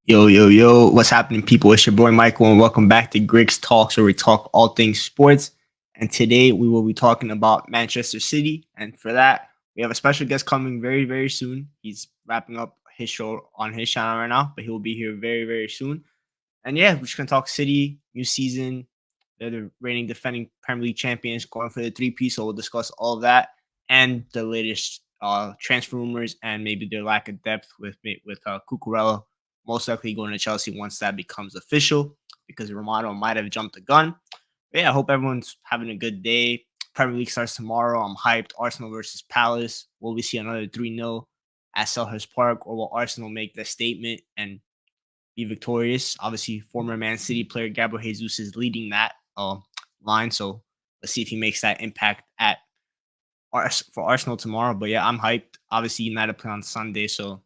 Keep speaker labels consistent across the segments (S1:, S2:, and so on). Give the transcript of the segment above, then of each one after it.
S1: Yo, yo, yo, what's happening, people? It's your boy Michael, and welcome back to Griggs Talks, where we talk all things sports. And today we will be talking about Manchester City. And for that, we have a special guest coming very, very soon. He's wrapping up his show on his channel right now, but he will be here very, very soon. And yeah, we're just going to talk City, new season. They're the reigning defending Premier League champions, going for the three-piece. So we'll discuss all of that and the latest transfer rumors and maybe their lack of depth with Cucurella most likely going to Chelsea once that becomes official because Romano might have jumped the gun. But yeah, I hope everyone's having a good day. Premier League starts tomorrow. I'm hyped. Arsenal versus Palace. Will we see another 3-0 at Selhurst Park, or will Arsenal make the statement and be victorious? Obviously, former Man City player Gabriel Jesus is leading that line. So let's see if he makes that impact for Arsenal tomorrow. But yeah, I'm hyped. Obviously, United play on Sunday, so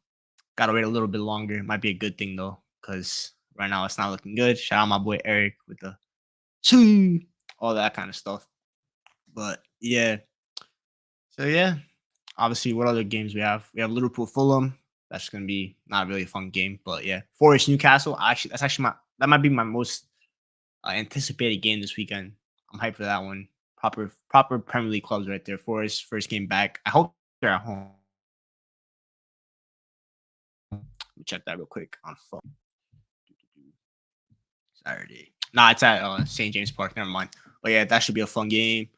S1: gotta wait a little bit longer. Might be a good thing though, because right now it's not looking good. Shout out my boy Eric with the all that kind of stuff. But yeah, so yeah, obviously, what other games we have? We have Liverpool Fulham. That's gonna be not really a fun game, but yeah, Forest Newcastle. That's actually that might be my most anticipated game this weekend. I'm hyped for that one. Proper Premier League clubs right there. Forest first game back. I hope they're at home. Let me check that real quick on phone. Saturday. Nah, it's at St. James Park. Never mind. But yeah, that should be a fun game.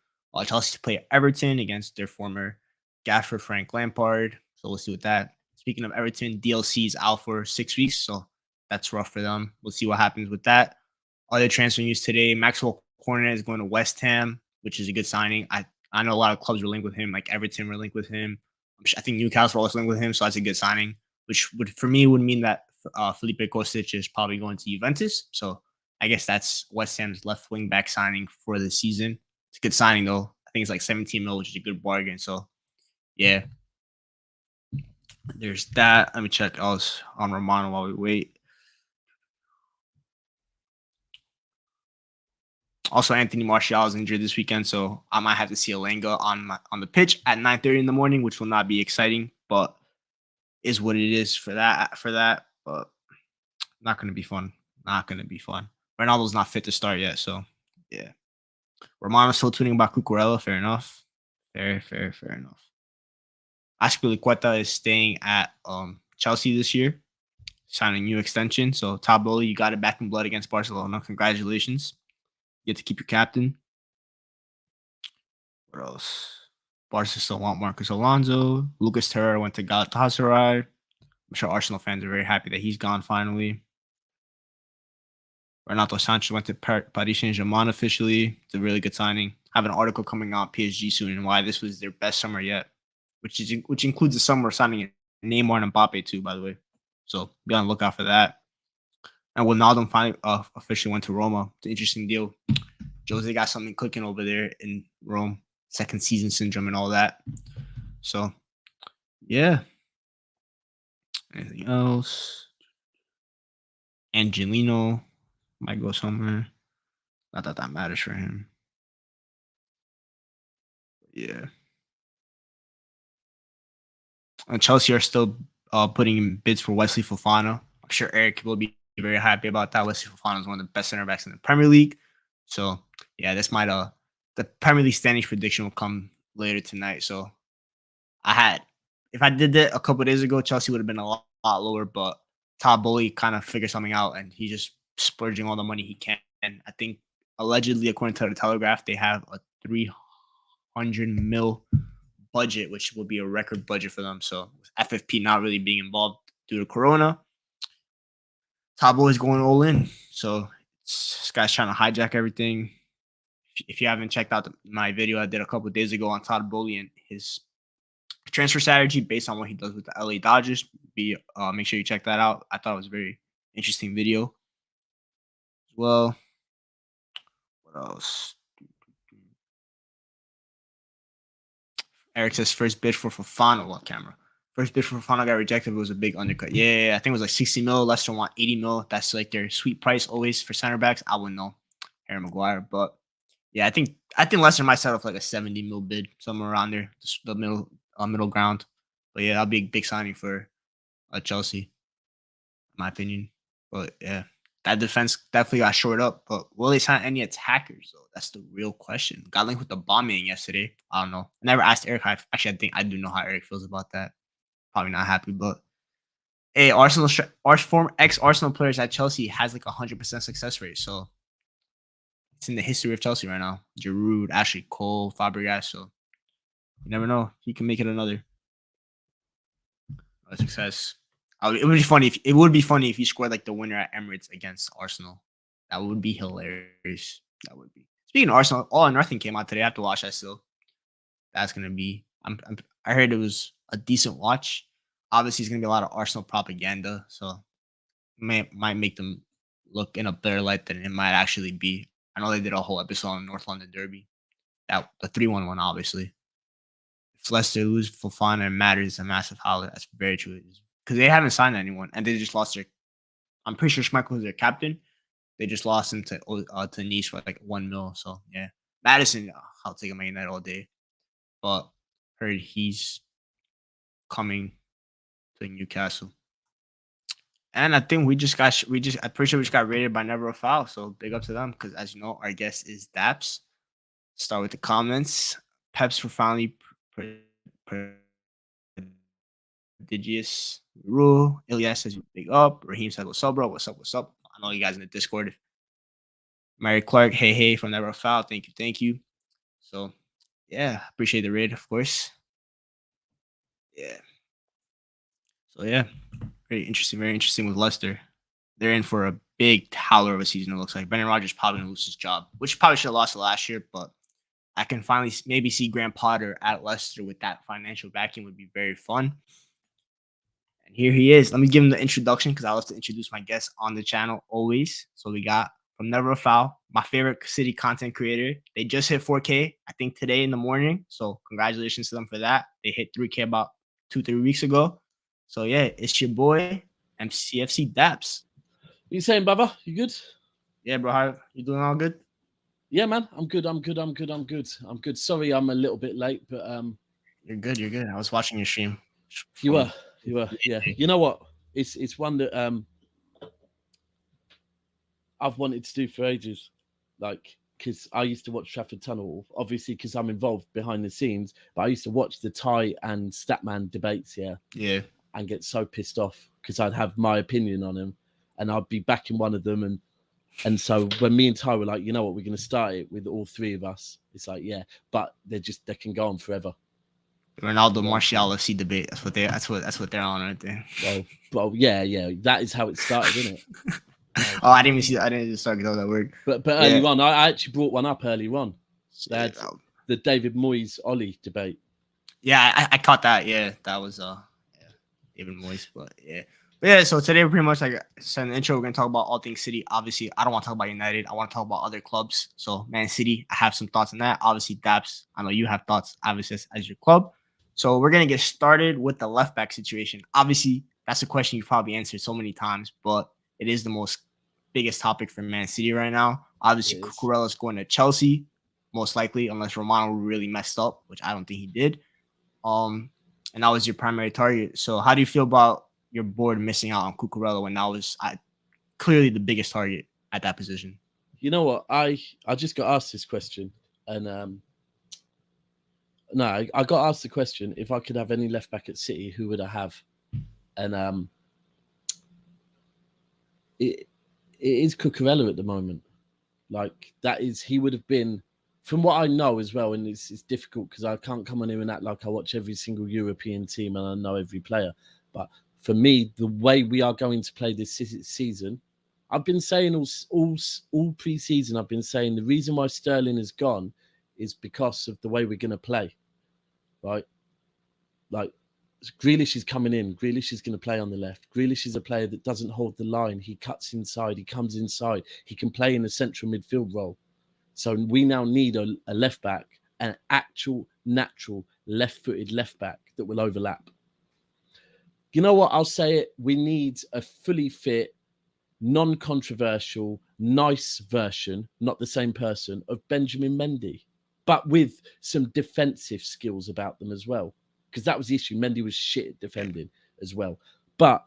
S1: Chelsea play Everton against their former gaffer Frank Lampard. So we'll see what that. Speaking of Everton, DLC is out for 6 weeks, so that's rough for them. We'll see what happens with that. Other transfer news today: Maxwell Cornet is going to West Ham, which is a good signing. I know a lot of clubs were linked with him, like Everton were linked with him. I think Newcastle also linked with him, so that's a good signing. Which would for me would mean that Felipe Kostic is probably going to Juventus. So I guess that's West Ham's left wing back signing for the season. It's a good signing though. I think it's like 17 mil, which is a good bargain. So yeah, there's that. Let me check else on Romano while we wait. Also, Anthony Martial is injured this weekend, so I might have to see Elanga on the pitch at 9:30 in the morning, which will not be exciting, but is what it is for that. But not going to be fun. Not going to be fun. Ronaldo's not fit to start yet, so yeah. Romano's still tuning about Cucurella. Fair enough. Fair enough. Aspilicueta is staying at Chelsea this year, signing a new extension. So Taboli, you got it back in blood against Barcelona. Congratulations. You get to keep your captain. What else? Barca still want Marcus Alonso. Lucas Torreira went to Galatasaray. I'm sure Arsenal fans are very happy that he's gone finally. Renato Sanchez went to Paris Saint-Germain officially. It's a really good signing. I have an article coming out PSG soon and why this was their best summer yet, which includes the summer signing Neymar and Mbappe too, by the way. So be on the lookout for that. And Wijnaldum finally officially went to Roma. It's an interesting deal. Jose got something cooking over there in Rome. Second season syndrome and all that. So yeah. Anything else? Angelino might go somewhere. Not that that matters for him. Yeah. And Chelsea are still putting in bids for Wesley Fofana. I'm sure Eric will be very happy about that. Wesley Fofana is one of the best center backs in the Premier League. So yeah, this might the Premier League standings prediction will come later tonight. So if I did that a couple of days ago, Chelsea would have been a lot lower, but Todd Bowley kind of figured something out and he's just splurging all the money he can. And I think allegedly, according to the Telegraph, they have a 300 mil budget, which will be a record budget for them. So with FFP not really being involved due to Corona, Tabo is going all in. So this guy's trying to hijack everything. If you haven't checked out my video I did a couple of days ago on Todd Bowley and his transfer strategy based on what he does with the LA Dodgers, make sure you check that out. I thought it was a very interesting video as well. What else? Eric says first bid for Fofana. What camera? First bid for Fofana got rejected. It was a big undercut. Yeah, I think it was like 60 mil. Leicester want 80 mil. That's like their sweet price always for center backs. I wouldn't know Harry Maguire, but yeah, I think Leicester might settle for like a 70 mil bid somewhere around there, the middle ground. But yeah, that'll be a big signing for Chelsea. my opinion. But yeah, that defense definitely got shored up. But will they sign any attackers though? That's the real question. Got linked with the bombing yesterday. I don't know. I never asked Eric. Actually, I think I do know how Eric feels about that. Probably not happy, but hey, former ex Arsenal players at Chelsea has like 100% success rate. So it's in the history of Chelsea right now. Giroud, Ashley Cole, Fabregas. So you never know. He can make it another success. It would be funny if he scored like the winner at Emirates against Arsenal. That would be hilarious. That would be. Speaking of Arsenal, All or Nothing came out today. I have to watch that still. That's gonna be. I heard it was a decent watch. Obviously, it's gonna be a lot of Arsenal propaganda, so might make them look in a better light than it might actually be. I know they did a whole episode on North London Derby. That the 3-1 one, obviously. If Leicester lose Fofana and Matters, a massive holiday. That's very true. Because they haven't signed anyone, and they just lost their. I'm pretty sure Schmeichel was their captain. They just lost him to Nice for like 1 mil. So yeah, Madison, I'll take him that all day. But heard he's coming to Newcastle. And I think I'm pretty sure we just got rated by Never a Foul. So big up to them because, as you know, our guest is Daps. Start with the comments. Peps were finally prodigious. Rule. Ilyas says big up. Raheem says what's up, bro? What's up? What's up? I know you guys in the Discord. Mary Clark, hey from Never a Foul. Thank you. So yeah, appreciate the raid, of course. Yeah. So yeah, very interesting with Leicester. They're in for a big howler of a season, it looks like. Brendan Rodgers probably going to lose his job, which probably should have lost it last year, but I can finally maybe see Graham Potter at Leicester with that financial backing would be very fun. And here he is. Let me give him the introduction because I love to introduce my guests on the channel always. So we got from Never a Foul, my favorite city content creator. They just hit 4K, I think today in the morning. So congratulations to them for that. They hit 3K about 2-3 weeks ago. So yeah, it's your boy, MCFC Daps.
S2: What you saying, brother? You good?
S1: Yeah, bro. How you doing? All good?
S2: Yeah, man. I'm good. Sorry, I'm a little bit late, but
S1: You're good. I was watching your stream.
S2: You were. Yeah. You know what? It's one that I've wanted to do for ages. Like, because I used to watch Trafford Tunnel, obviously, because I'm involved behind the scenes. But I used to watch the Ty and Statman debates,
S1: yeah,
S2: and get so pissed off because I'd have my opinion on him, and I'd be backing one of them, and so when me and Ty were like, you know what, we're going to start it with all three of us. It's like, yeah, but they can go on forever.
S1: Ronaldo Martial FC debate. That's what they're on right there.
S2: Well, yeah. That is how it started, isn't it?
S1: Oh, I didn't even see that. I didn't even start that word.
S2: But early on, I actually brought one up early on. They had the David Moyes Ollie debate.
S1: Yeah, I caught that. Yeah, that was David Moyes. But yeah. So today we're pretty much like said in the intro. We're gonna talk about all things City. Obviously, I don't want to talk about United. I want to talk about other clubs. So Man City, I have some thoughts on that. Obviously, Daps, I know you have thoughts. Obviously, as your club. So we're gonna get started with the left back situation. Obviously, that's a question you've probably answered so many times, but it is the biggest topic for Man City right now. Obviously, Cucurella's going to Chelsea, most likely, unless Romano really messed up, which I don't think he did. And that was your primary target. So how do you feel about your board missing out on Cucurella when that was clearly the biggest target at that position?
S2: You know what? I just got asked this question, and I got asked the question if I could have any left back at City, who would I have? And it is Cucurella at the moment. Like, that is, he would have been, from what I know as well, and it's difficult because I can't come on here and act like I watch every single European team and I know every player. But for me, the way we are going to play this season, I've been saying all pre-season, I've been saying the reason why Sterling is gone is because of the way we're going to play, right? Like, Grealish is coming in. Grealish is going to play on the left. Grealish is a player that doesn't hold the line. He cuts inside. He comes inside. He can play in a central midfield role. So we now need a left back, an actual, natural, left-footed left back that will overlap. You know what? I'll say it. We need a fully fit, non-controversial, nice version, not the same person, of Benjamin Mendy, but with some defensive skills about them as well. Because that was the issue. Mendy was shit at defending as well. But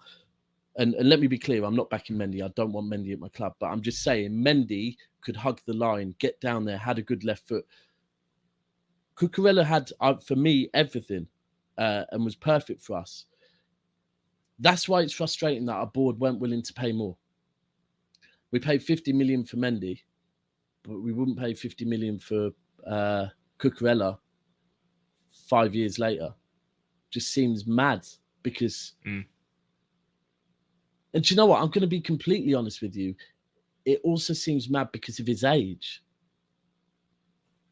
S2: And let me be clear, I'm not backing Mendy. I don't want Mendy at my club, but I'm just saying Mendy could hug the line, get down there, had a good left foot. Cucurella had, for me, everything and was perfect for us. That's why it's frustrating that our board weren't willing to pay more. We paid 50 million for Mendy, but we wouldn't pay 50 million for Cucurella 5 years later. Just seems mad because... And do you know what? I'm going to be completely honest with you. It also seems mad because of his age.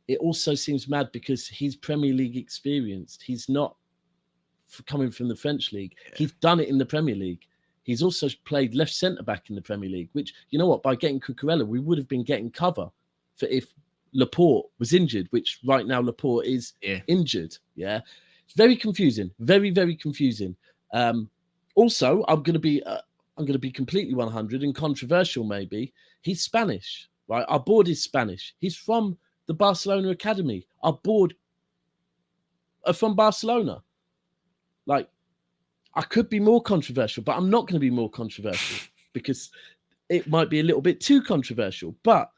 S2: It also seems mad because he's Premier League experienced. He's not coming from the French league. Yeah. He's done it in the Premier League. He's also played left centre back in the Premier League, which, you know what, by getting Cucurella, we would have been getting cover for if Laporte was injured, which right now Laporte is injured. Yeah. It's very confusing. Very, very confusing. Also, I'm going to be completely 100 and controversial maybe. He's Spanish, right? Our board is Spanish. He's from the Barcelona Academy. Our board are from Barcelona. Like, I could be more controversial, but I'm not going to be more controversial because it might be a little bit too controversial. But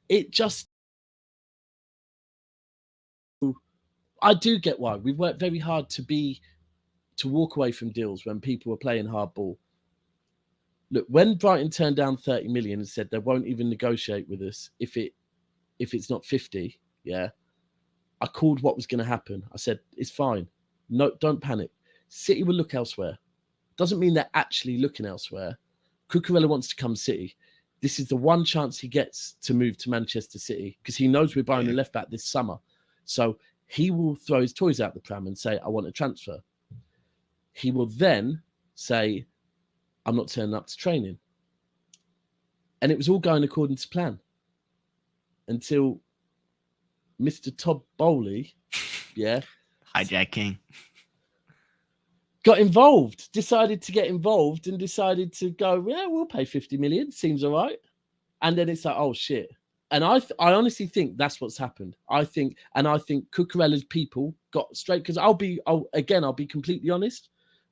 S2: it just... I do get why. We've worked very hard to walk away from deals when people were playing hardball. Look, when Brighton turned down 30 million and said they won't even negotiate with us if it's not 50, yeah, I called what was going to happen. I said, it's fine. No, don't panic. City will look elsewhere. Doesn't mean they're actually looking elsewhere. Cucurella wants to come City. This is the one chance he gets to move to Manchester City because he knows we're buying a left back this summer. So he will throw his toys out the pram and say, I want a transfer. He will then say, I'm not turning up to training. And it was all going according to plan until Mr. Todd Bowley,
S1: hijacking,
S2: got involved, decided to get involved and decided to go, yeah, we'll pay 50 million. Seems all right. And then it's like, oh, shit. And I honestly think that's what's happened. I think Cucurella's people got straight, because I'll be completely honest.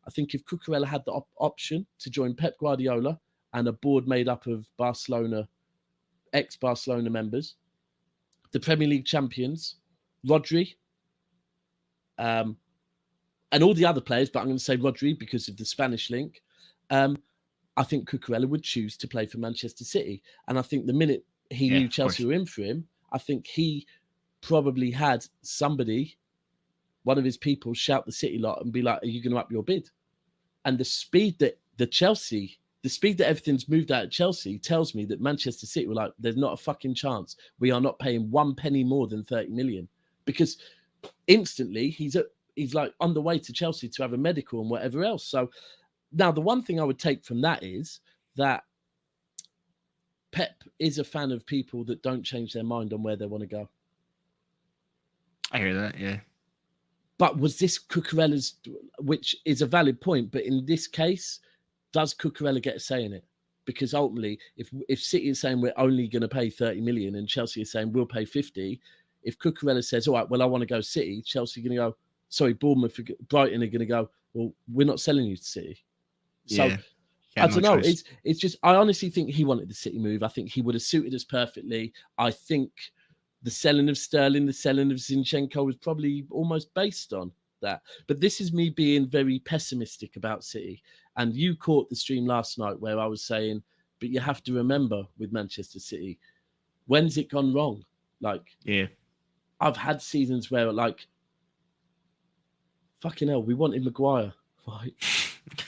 S2: I think if Cucurella had the option to join Pep Guardiola and a board made up of ex-Barcelona members, the Premier League champions, Rodri, and all the other players, but I'm going to say Rodri because of the Spanish link, I think Cucurella would choose to play for Manchester City. And I think the minute he knew Chelsea were in for him, I think he probably had somebody, one of his people, shout the City lot and be like, are you going to up your bid? And the speed that everything's moved out of Chelsea tells me that Manchester City were like, there's not a fucking chance. We are not paying 1 penny more than 30 million. Because instantly he's like on the way to Chelsea to have a medical and whatever else. So now the one thing I would take from that is that Pep is a fan of people that don't change their mind on where they want to go.
S1: I hear that, yeah.
S2: But was this Cucurella's, which is a valid point, but in this case, does Cucurella get a say in it? Because ultimately, if City is saying we're only going to pay 30 million and Chelsea is saying we'll pay 50, if Cucurella says, all right, well, I want to go City, Chelsea are going to go, sorry, Brighton are going to go, well, we're not selling you to City. So
S1: yeah,
S2: I don't know. It's just, I honestly think he wanted the City move. I think he would have suited us perfectly. I think the selling of Sterling, the selling of Zinchenko was probably almost based on that. But this is me being very pessimistic about City. And you caught the stream last night where I was saying, but you have to remember with Manchester City, when's it gone wrong? Like,
S1: yeah,
S2: I've had seasons where like, fucking hell, we wanted Maguire. Right?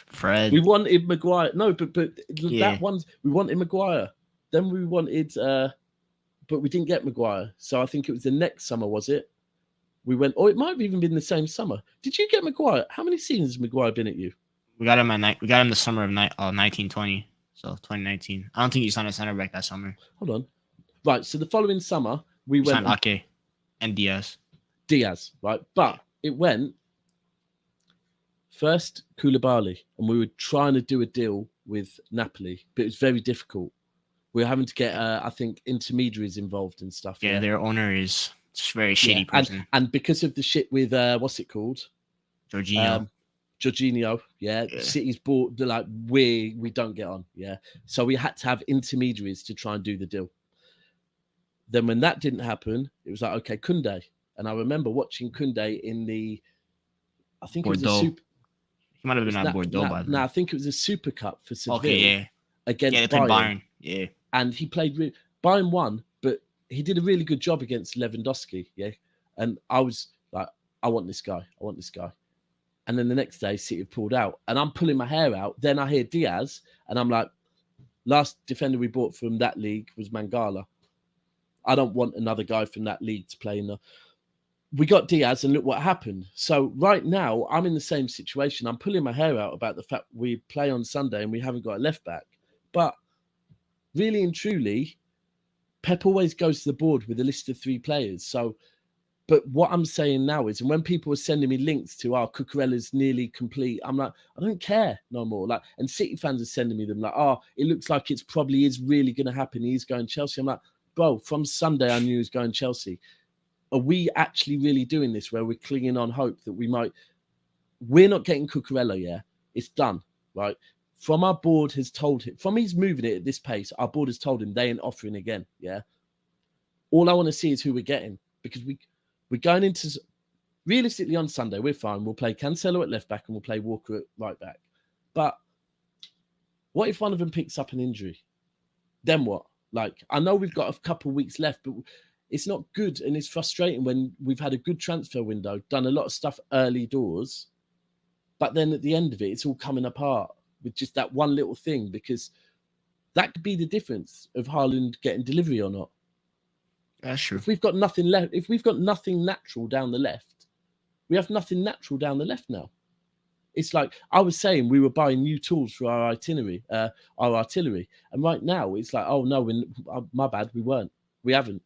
S1: Fred.
S2: We wanted Maguire. No, but that one's, we wanted Maguire. Then we wanted, but we didn't get Maguire. So I think it was the next summer, was it? We went, or it might have even been the same summer. Did you get Maguire? How many seasons has Maguire been at you?
S1: We got him the summer of 1920, so 2019. I don't think he signed a center back that summer.
S2: Hold on. Right, so the following summer, we went...
S1: signed Ake and Diaz,
S2: right? But it went first Koulibaly, and we were trying to do a deal with Napoli, but it was very difficult. We were having to get, I think, intermediaries involved and stuff.
S1: Yeah, their owner is just very shitty person.
S2: And because of the shit with, what's it called?
S1: Jorginho.
S2: Jorginho, yeah. City's bought like we don't get on, yeah. So we had to have intermediaries to try and do the deal. Then when that didn't happen, it was like, okay, Koundé. And I remember watching Koundé in I think
S1: Bordeaux.
S2: it was a super.
S1: He might have been at Bordeaux by then.
S2: No, I think it was a Super Cup for Seville.
S1: Okay, yeah.
S2: Against
S1: Bayern. Yeah.
S2: And he played Bayern won, but he did a really good job against Lewandowski, yeah. And I was like, I want this guy. And then the next day, City have pulled out, and I'm pulling my hair out. Then I hear Diaz, and I'm like, last defender we bought from that league was Mangala. I don't want another guy from that league to play in the. We got Diaz, and look what happened. So right now, I'm in the same situation. I'm pulling my hair out about the fact we play on Sunday and we haven't got a left back. But really and truly, Pep always goes to the board with a list of 3 players. So, but what I'm saying now is, and when people are sending me links to our Cucurella's nearly complete, I'm like, I don't care no more. Like, and City fans are sending me them like, oh, it looks like it's probably is really going to happen. He's going Chelsea. I'm like, bro, from Sunday I knew he was going Chelsea. Are we actually really doing this where we're clinging on hope that we might? We're not getting Cucurella, yeah. It's done, right? From our board has told him, from he's moving it at this pace, our board has told him they ain't offering again, yeah. All I want to see is who we're getting, because we're going into, realistically on Sunday, we're fine. We'll play Cancelo at left back and we'll play Walker at right back. But what if one of them picks up an injury? Then what? Like, I know we've got a couple of weeks left, but it's not good, and it's frustrating when we've had a good transfer window, done a lot of stuff early doors, but then at the end of it, it's all coming apart with just that one little thing, because that could be the difference of Haaland getting delivery or not.
S1: That's true.
S2: If we've got nothing left, if we've got nothing natural down the left, we have nothing natural down the left now. It's like I was saying, we were buying new tools for our artillery, and right now it's like, oh no, my bad, we haven't.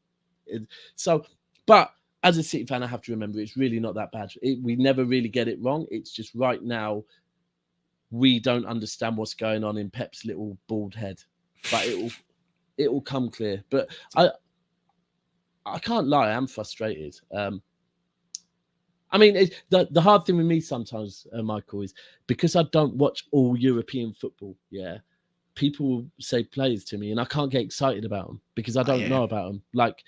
S2: So, but as a City fan, I have to remember it's really not that bad. We never really get it wrong. It's just right now we don't understand what's going on in Pep's little bald head, but it will come clear. But I can't lie, I'm frustrated. I mean, the hard thing with me sometimes, Michael, is because I don't watch all European football. Yeah, people say players to me, and I can't get excited about them because I don't know about them. Like,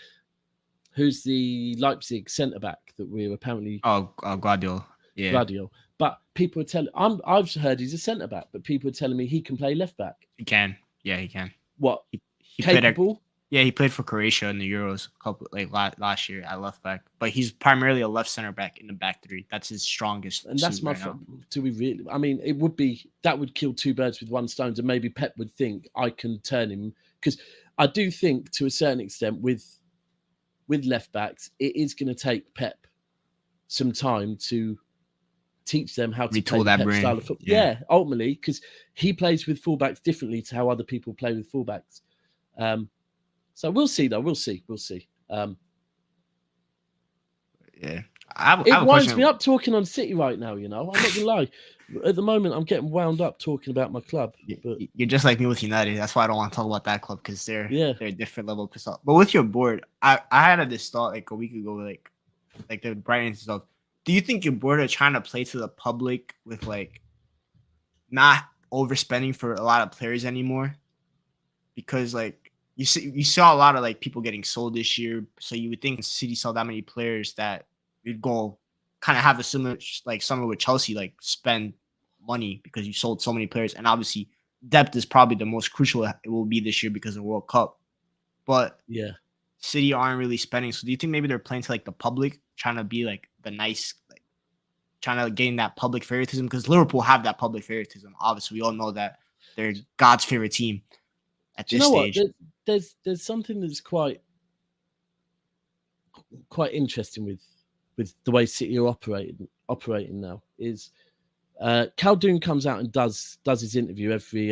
S2: who's the Leipzig centre back that we're apparently?
S1: Guardiola. Yeah,
S2: Guardiola. But people are telling, I've heard he's a centre back, but people are telling me he can play left back.
S1: He can. Yeah, he can.
S2: What?
S1: He
S2: capable?
S1: He played for Croatia in the Euros last year at left back, but he's primarily a left center back in the back 3. That's his strongest.
S2: And that's my. Do we really? I mean, that would kill 2 birds with one stone, and maybe Pep would think I can turn him, because I do think to a certain extent with left backs, it is going to take Pep some time to teach them how to play that Pep style of football. Yeah, ultimately, because he plays with fullbacks differently to how other people play with fullbacks. So we'll see, though. We'll see.
S1: Yeah.
S2: It winds me up talking on City right now, you know. I'm not going to lie. At the moment, I'm getting wound up talking about my club. But
S1: you're just like me with United. That's why I don't want to talk about that club, because they're a different level of pissed off. But with your board, I had this thought like a week ago, like the Brighton stuff. Do you think your board are trying to play to the public with like not overspending for a lot of players anymore? Because like you saw a lot of like people getting sold this year, so you would think City saw that many players that you'd go kind of have a similar like summer with Chelsea, like spend money because you sold so many players, and obviously depth is probably the most crucial it will be this year because of the World Cup. But
S2: yeah,
S1: City aren't really spending. So do you think maybe they're playing to like the public, trying to be like the nice, like trying to gain that public favoritism? Because Liverpool have that public favoritism. Obviously, we all know that they're God's favorite team at this stage.
S2: What? There's something that's quite interesting with the way City are operating now. Is Khaldoon comes out and does his interview every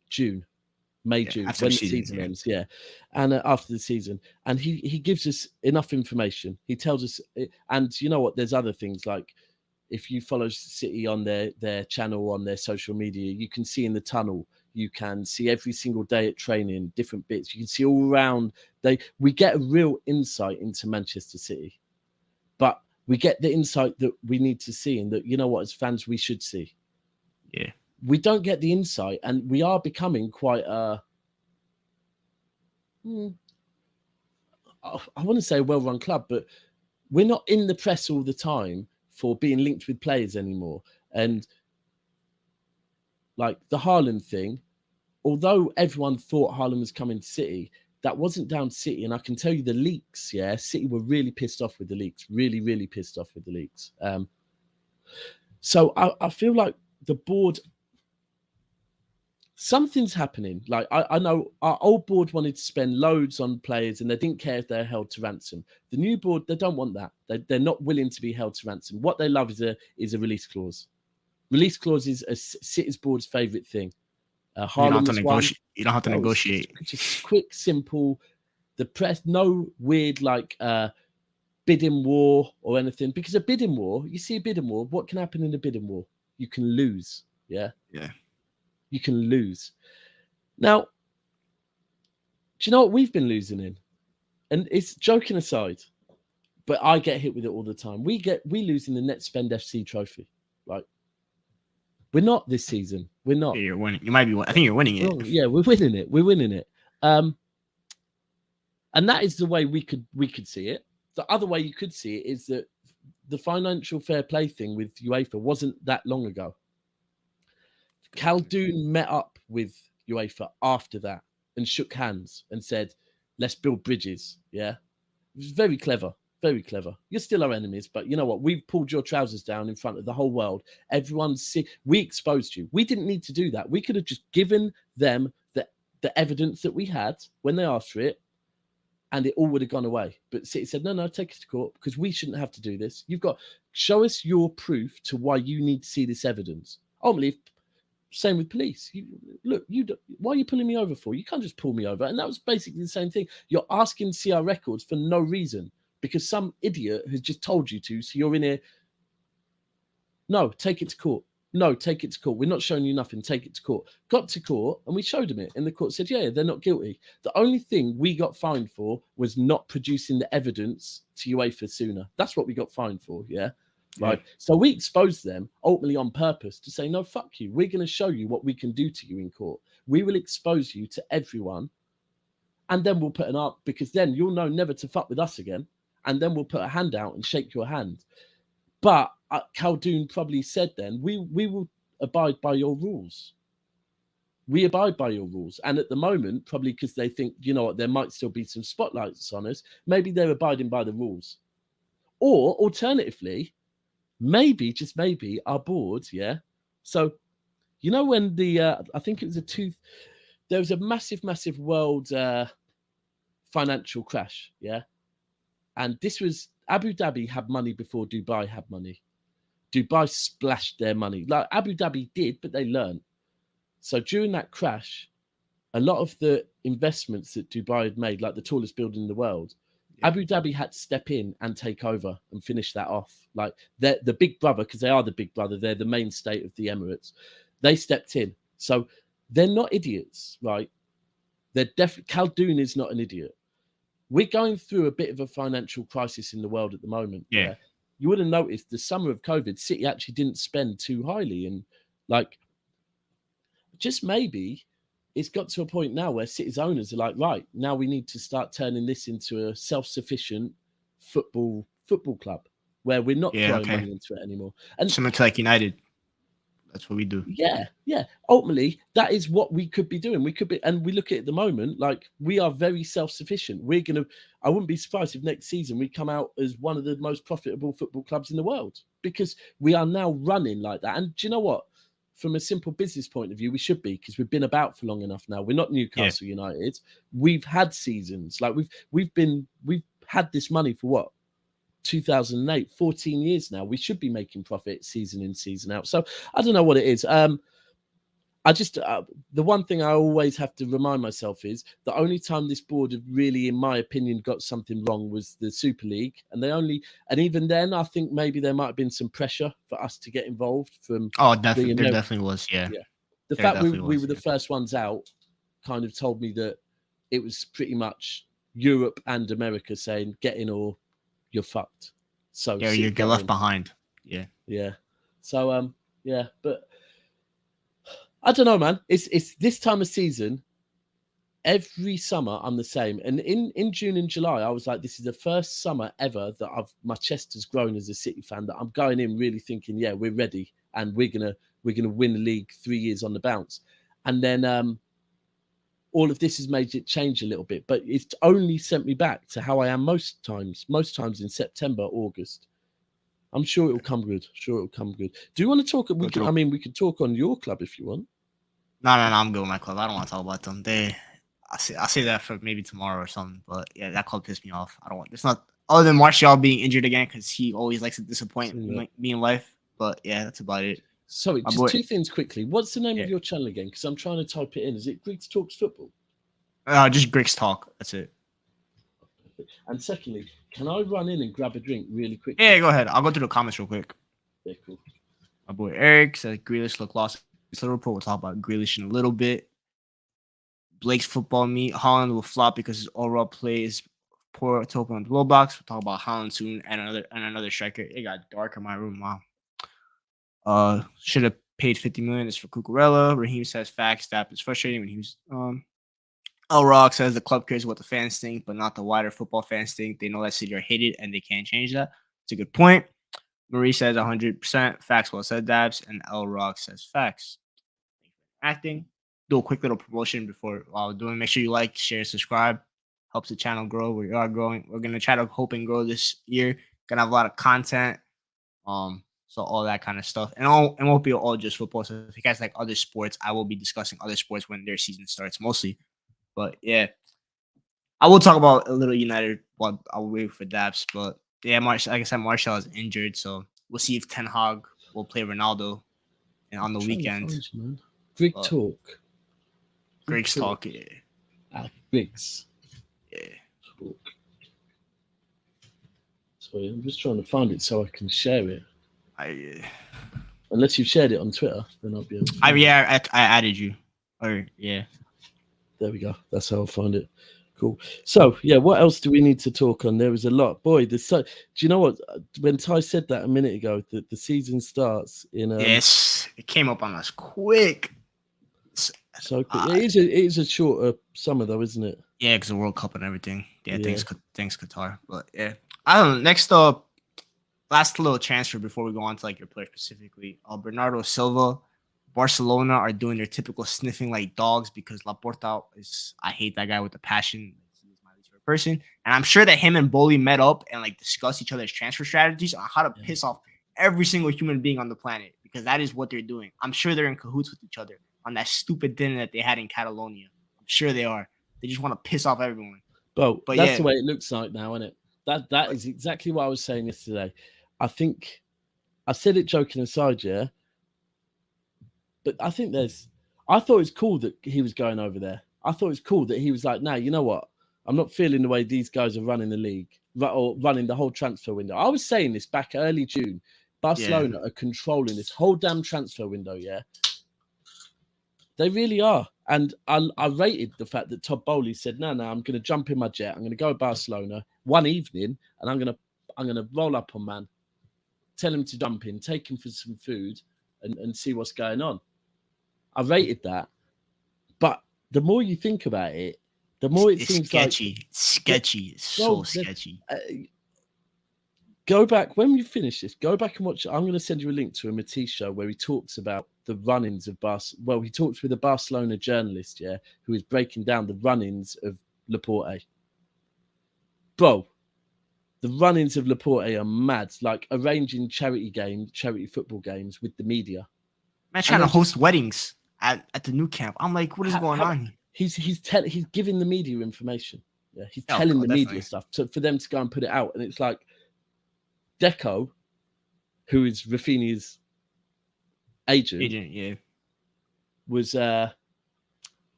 S2: June. May, June, when the season ends, and after the season, and he gives us enough information. He tells us, and you know what? There's other things like if you follow City on their channel, on their social media, you can see in the tunnel. You can see every single day at training, different bits. You can see all around. We get a real insight into Manchester City, but We get the insight that we need to see, and that, you know what, as fans, we should see.
S1: Yeah.
S2: We don't get the insight, and we are becoming quite I want to say a well-run club, but we're not in the press all the time for being linked with players anymore. And like the Haaland thing, although everyone thought Haaland was coming to City, that wasn't down to City. And I can tell you the leaks, yeah, City were really pissed off with the leaks, really, really pissed off with the leaks. So I feel like the board, something's happening. Like I know our old board wanted to spend loads on players and they didn't care if they're held to ransom. The new board, they don't want that. They're not willing to be held to ransom. What they love is a release clause. Release clause is a City's board's favourite thing. Haaland was one.
S1: You don't have to negotiate.
S2: Just quick, simple. The press, no weird like bidding war or anything. Because a bidding war, you see a bidding war, what can happen in a bidding war? You can lose. Yeah.
S1: Yeah.
S2: You can lose. Now, do you know what we've been losing in? And it's joking aside, but I get hit with it all the time. We lose in the net spend FC trophy. Like, we're not this season. We're not.
S1: Yeah, you're winning. You might be. I think you're winning it.
S2: Yeah, we're winning it. We're winning it. And that is the way we could see it. The other way you could see it is that the financial fair play thing with UEFA wasn't that long ago. Khaldoon met up with UEFA after that and shook hands and said, let's build bridges. Yeah. It was very clever. Very clever. You're still our enemies, but you know what? We've pulled your trousers down in front of the whole world. We exposed you. We didn't need to do that. We could have just given them the evidence that we had when they asked for it, and it all would have gone away. But City said, no, take us to court because we shouldn't have to do this. You've got show us your proof to why you need to see this evidence. Ultimately, same with police. Why are you pulling me over for? You can't just pull me over. And that was basically the same thing. You're asking to see our records for no reason because some idiot has just told you to. So you're in here. No, take it to court. No, take it to court. We're not showing you nothing. Take it to court. Got to court and we showed them it. And the court said, yeah, they're not guilty. The only thing we got fined for was not producing the evidence to UEFA sooner. That's what we got fined for. Yeah. Right. So we exposed them ultimately on purpose to say, no, fuck you. We're going to show you what we can do to you in court. We will expose you to everyone. And then we'll put an arc because then you'll know never to fuck with us again. And then we'll put a hand out and shake your hand. But Khaldoon probably said then, we will abide by your rules. We abide by your rules. And at the moment, probably because they think, you know what, there might still be some spotlights on us. Maybe they're abiding by the rules. Or alternatively, maybe, just maybe, our board, yeah. So, you know, when I think it was there was a massive world financial crash, yeah. And this was Abu Dhabi had money before Dubai had money. Dubai splashed their money. Like Abu Dhabi did, but they learned. So during that crash, a lot of the investments that Dubai had made, like the tallest building in the world, Abu Dhabi had to step in and take over and finish that off. Like they're the big brother, because they are the big brother. They're the main state of the Emirates. They stepped in. So they're not idiots, right? They're definitely, Khaldoon is not an idiot. We're going through a bit of a financial crisis in the world at the moment.
S1: Yeah.
S2: You would have noticed the summer of COVID, City actually didn't spend too highly. And like, just maybe it's got to a point now where City's owners are like, right, now we need to start turning this into a self-sufficient football club where we're not throwing money into it anymore. And
S1: similar to like United. That's what we do.
S2: Yeah. Ultimately, that is what we could be doing. We could be, and we look at it at the moment, like we are very self-sufficient. I wouldn't be surprised if next season we come out as one of the most profitable football clubs in the world because we are now running like that. And do you know what? From a simple business point of view, we should be, because we've been about for long enough now. We're not Newcastle United. We've had seasons. Like we've had this money for what? 2008, 14 years now. We should be making profit season in, season out. So I don't know what it is. I just the one thing I always have to remind myself is the only time this board have really, in my opinion, got something wrong was the Super League, and even then, I think maybe there might have been some pressure for us to get involved from.
S1: Oh, definitely, there definitely was. Yeah.
S2: The fact we were the first ones out kind of told me that it was pretty much Europe and America saying, "Get in or you're fucked." So
S1: Yeah,
S2: City
S1: you get left
S2: going,
S1: behind. Yeah.
S2: yeah. So yeah, but I don't know, man. It's this time of season. Every summer I'm the same, and in June and July I was like, this is the first summer ever that my chest has grown as a City fan, that I'm going in really thinking, yeah, we're ready and we're gonna win the league 3 years on the bounce. And then all of this has made it change a little bit, but it's only sent me back to how I am most times in September, August. I'm sure it'll come good. Do you want to talk? We could talk on your club if you want.
S1: No, I'm good with my club. I don't want to talk about them. I'll say that for maybe tomorrow or something. But yeah, that club pissed me off. I don't want. It's not other than Martial being injured again, because he always likes to disappoint me in life. But yeah, that's about it.
S2: Sorry,
S1: My
S2: just
S1: boy,
S2: 2 things quickly. What's the name
S1: yeah.
S2: of your channel again? Because I'm trying to type it in. Is it Greeks Talks Football?
S1: Just Griggs Talk. That's it.
S2: And secondly, can I run in and grab a drink really quick?
S1: Yeah, go ahead. I'll go through the comments real quick.
S2: Yeah, cool.
S1: My boy Eric says Grealish look lost against Liverpool. We'll talk about Grealish in a little bit. Blake's football meet. Holland will flop because his overall play is poor to open the low box. We'll talk about Holland soon, and another striker. It got dark in my room. Wow. Should have paid 50 million. It's for Cucurella. Raheem says facts. Daps is frustrating when he was. El Rock says the club cares what the fans think, but not the wider football fans think. They know that City are hated and they can't change that. It's a good point. Marie says 100% facts. Well said, Dabs. And El Rock says facts. Acting. Do a quick little promotion before while doing. Make sure you like, share, subscribe. Helps the channel grow. We are growing. We're gonna try to hope and grow this year. Gonna have a lot of content. So all that kind of stuff. And it won't be all just football. So if you guys like other sports, I will be discussing other sports when their season starts mostly. But yeah. I will talk about a little United while I'll wait for Daps. But yeah, like I said, Martial is injured. So we'll see if Ten Hag will play Ronaldo on the weekend.
S2: Grig Talk.
S1: Griggs Talk, yeah.
S2: Griggs.
S1: Yeah.
S2: Talk. Sorry, I'm just trying to find it so I can share it. Unless you've shared it on Twitter, then I'll be able to.
S1: I added you. Or yeah.
S2: There we go. That's how I'll find it. Cool. So yeah, what else do we need to talk on? There was a lot. Boy, do you know what? When Ty said that a minute ago, that the season starts in
S1: yes, it came up on us quick.
S2: So quick. It is a shorter summer though, isn't it?
S1: Yeah, because the World Cup and everything. Yeah, thanks Qatar. But yeah, I don't know. Next up, last little transfer before we go on to like your player specifically. Bernardo Silva. Barcelona are doing their typical sniffing like dogs because Laporta I hate that guy with a passion. He's my least favorite person. And I'm sure that him and Boli met up and like discussed each other's transfer strategies on how to piss off every single human being on the planet, because that is what they're doing. I'm sure they're in cahoots with each other on that stupid dinner that they had in Catalonia. I'm sure they are. They just want to piss off everyone.
S2: But that's the way it looks like now, isn't it? That is exactly what I was saying yesterday. I think I said it joking aside, yeah. But I think I thought it was cool that he was going over there. I thought it was cool that he was like, nah, you know what? I'm not feeling the way these guys are running the league or running the whole transfer window. I was saying this back early June. Barcelona are controlling this whole damn transfer window, yeah? They really are. And I rated the fact that Todd Bowley said, no, I'm going to jump in my jet. I'm going to go to Barcelona one evening and I'm going to roll up on man, tell him to jump in, take him for some food and see what's going on. I rated that, but the more you think about it, the more it seems
S1: sketchy. It's so sketchy.
S2: Go back when you finish this. Go back and watch. I'm going to send you a link to a Matisse show where he talks about the run-ins of Well, he talks with a Barcelona journalist, yeah, who is breaking down the run-ins of Laporte. Bro, the run-ins of Laporte are mad. Like arranging charity football games with the media.
S1: Man, trying to host weddings at the new camp. I'm like, what is going on?
S2: He's giving the media information. Yeah, he's telling the media stuff for them to go and put it out. And it's like Deco, who is Rafinha's agent,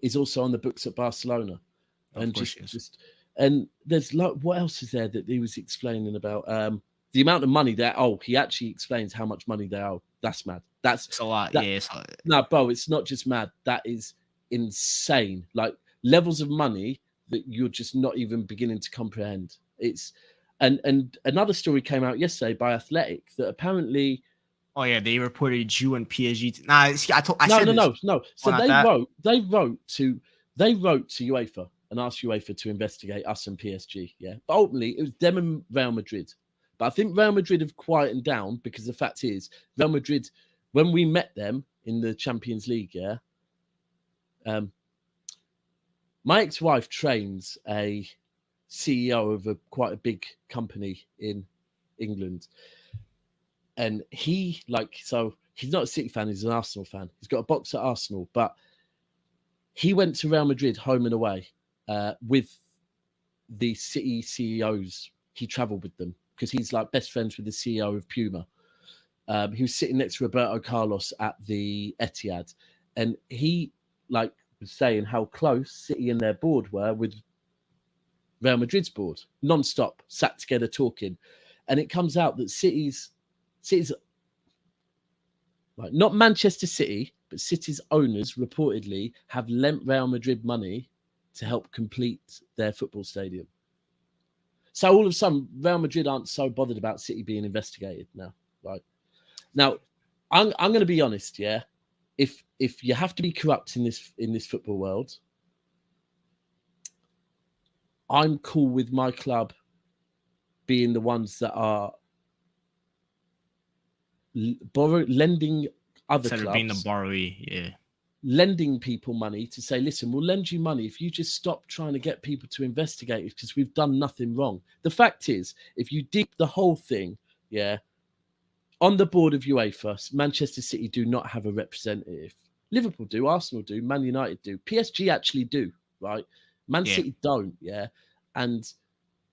S2: is also on the books at Barcelona. And and there's like, what else is there that he was explaining about? The amount of money there. Oh, he actually explains how much money they owe. That's mad. It's a lot.
S1: It's a lot.
S2: No, bro, it's not just mad. That is insane. Like levels of money that you're just not even beginning to comprehend. And another story came out yesterday by Athletic that apparently.
S1: Oh yeah, they reported you and PSG. Nah, see, I
S2: No.
S1: said this.
S2: So
S1: not
S2: they
S1: that.
S2: wrote to UEFA and asked UEFA to investigate us and PSG. Yeah, but ultimately it was them and Real Madrid. But I think Real Madrid have quietened down because the fact is Real Madrid, when we met them in the Champions League, yeah. My ex-wife trains a CEO of quite a big company in England, and he's not a City fan, he's an Arsenal fan. He's got a box at Arsenal, but he went to Real Madrid home and away with the City CEOs. He travelled with them because he's like best friends with the CEO of Puma. He was sitting next to Roberto Carlos at the Etihad, and he was saying how close City and their board were with Real Madrid's board, non-stop, sat together talking. And it comes out that City's not Manchester City, but City's owners reportedly have lent Real Madrid money to help complete their football stadium. So all of a sudden, Real Madrid aren't so bothered about City being investigated now. Right now, I'm going to be honest. Yeah, if you have to be corrupt in this football world, I'm cool with my club being the ones that are lending other
S1: Instead
S2: clubs,
S1: of being the borrowee, yeah,
S2: lending people money to say, listen, we'll lend you money if you just stop trying to get people to investigate it because we've done nothing wrong. The fact is, if you deep the whole thing, yeah, on the board of UEFA, Manchester City do not have a representative. Liverpool do, Arsenal do, Man United do, PSG actually do, right? Man City don't, yeah. And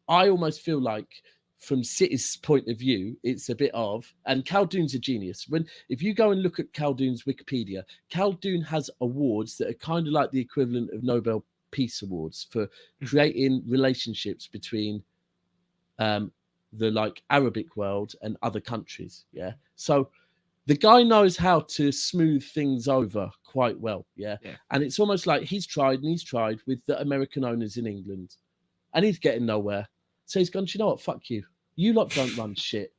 S2: I almost feel like from City's point of view, it's a bit of, and Khaldoon's a genius. If you go and look at Khaldoon's Wikipedia, Khaldoon has awards that are kind of like the equivalent of Nobel Peace Awards for creating relationships between the Arabic world and other countries. Yeah. So the guy knows how to smooth things over quite well. Yeah. And it's almost like he's tried with the American owners in England and he's getting nowhere. So he's gone, you know what? Fuck you. You lot don't run shit.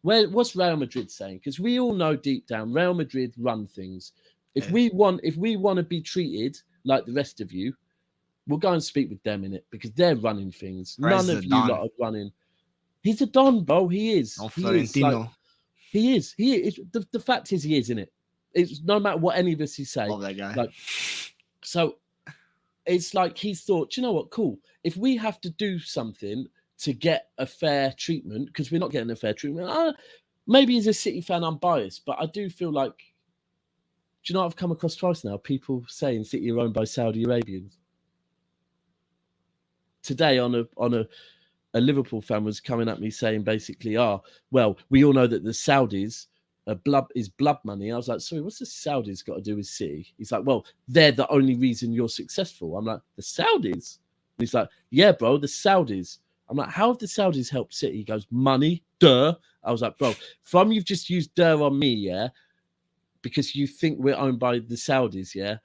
S2: What's Real Madrid saying? Because we all know deep down, Real Madrid run things. If we want to be treated like the rest of you, we'll go and speak with them in it because they're running things. None of you lot are running. He's a don, bro. He is.
S1: Florentino.
S2: He is. The fact is, he is in it. It's no matter what any of us say.
S1: Love that guy.
S2: So it's like he thought, you know what? Cool. If we have to do something to get a fair treatment, because we're not getting a fair treatment. Maybe as a City fan, I'm biased, but I do feel like, do you know what I've come across twice now? People saying City are owned by Saudi Arabians. Today on a Liverpool fan was coming at me saying basically, well, we all know that the Saudis is blood money. I was like, sorry, what's the Saudis got to do with City? He's like, well, they're the only reason you're successful. I'm like, the Saudis? And he's like, yeah, bro, the Saudis. I'm like, how have the Saudis helped City? He goes, money, duh. I was like, bro, you've just used duh on me, yeah, because you think we're owned by the Saudis, yeah?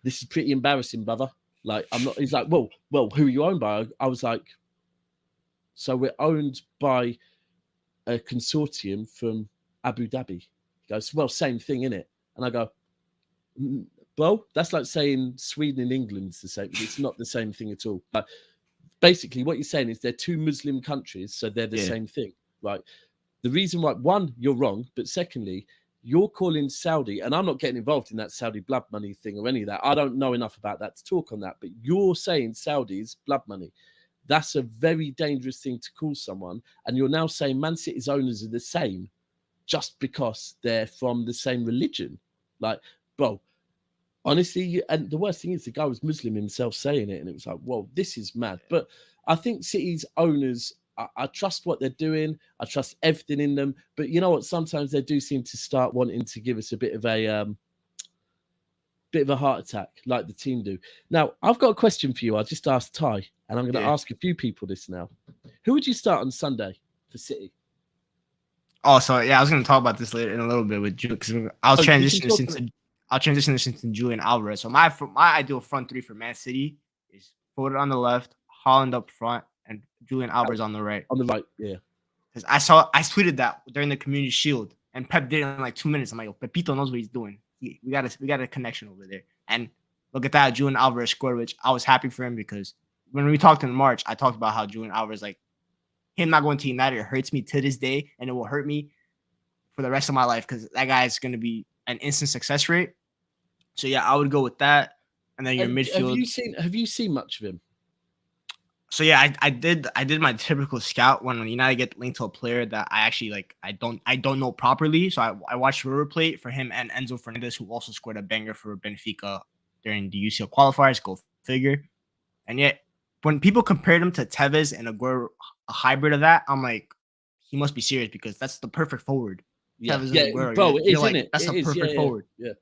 S2: This is pretty embarrassing, brother. Like, I'm not. He's like, well, who are you owned by? I was like, so we're owned by a consortium from Abu Dhabi. He goes, well, same thing, innit? And I go, bro, that's like saying Sweden and England's the same. It's not the same thing at all. But basically, what you're saying is they're two Muslim countries, so they're the same thing, right? The reason why, one, you're wrong, but secondly, you're calling Saudi, and I'm not getting involved in that Saudi blood money thing or any of that. I don't know enough about that to talk on that, but you're saying Saudi's blood money. That's a very dangerous thing to call someone. And you're now saying Man City's owners are the same just because they're from the same religion. Like, bro, honestly, and the worst thing is the guy was Muslim himself saying it. And it was like, whoa, this is mad. But I think City's owners, I trust what they're doing. I trust everything in them. But you know what? Sometimes they do seem to start wanting to give us a bit of a heart attack like the team do. Now, I've got a question for you. I just asked Ty, and I'm going to ask a few people this now. Who would you start on Sunday for City?
S1: Oh, so I was going to talk about this later in a little bit with Julian because I'll transition this into Julian Alvarez. So my ideal front three for Man City is Foden on the left, Haaland up front, and Julian Alvarez on the right.
S2: On the right, yeah.
S1: Because I tweeted that during the Community Shield, and Pep did it in like 2 minutes. I'm like, Pepito knows what he's doing. We got a connection over there. And look at that, Julian Alvarez scored, which I was happy for him because when we talked in March, I talked about how Julian Alvarez, like him not going to United, hurts me to this day, and it will hurt me for the rest of my life because that guy is going to be an instant success rate. So yeah, I would go with that. And then your midfield.
S2: Have you seen much of him?
S1: So yeah, I did my typical scout when United get linked to a player that I actually like I don't know properly. So I watched River Plate for him and Enzo Fernandez, who also scored a banger for Benfica during the UCL qualifiers. Go figure. And yet when people compared him to Tevez and Aguero, a hybrid of that, I'm like, he must be serious because that's the perfect forward.
S2: Yeah,
S1: Tevez
S2: yeah,
S1: and Aguero,
S2: bro, it is,
S1: like,
S2: isn't it?
S1: That's the perfect forward.
S2: Yeah.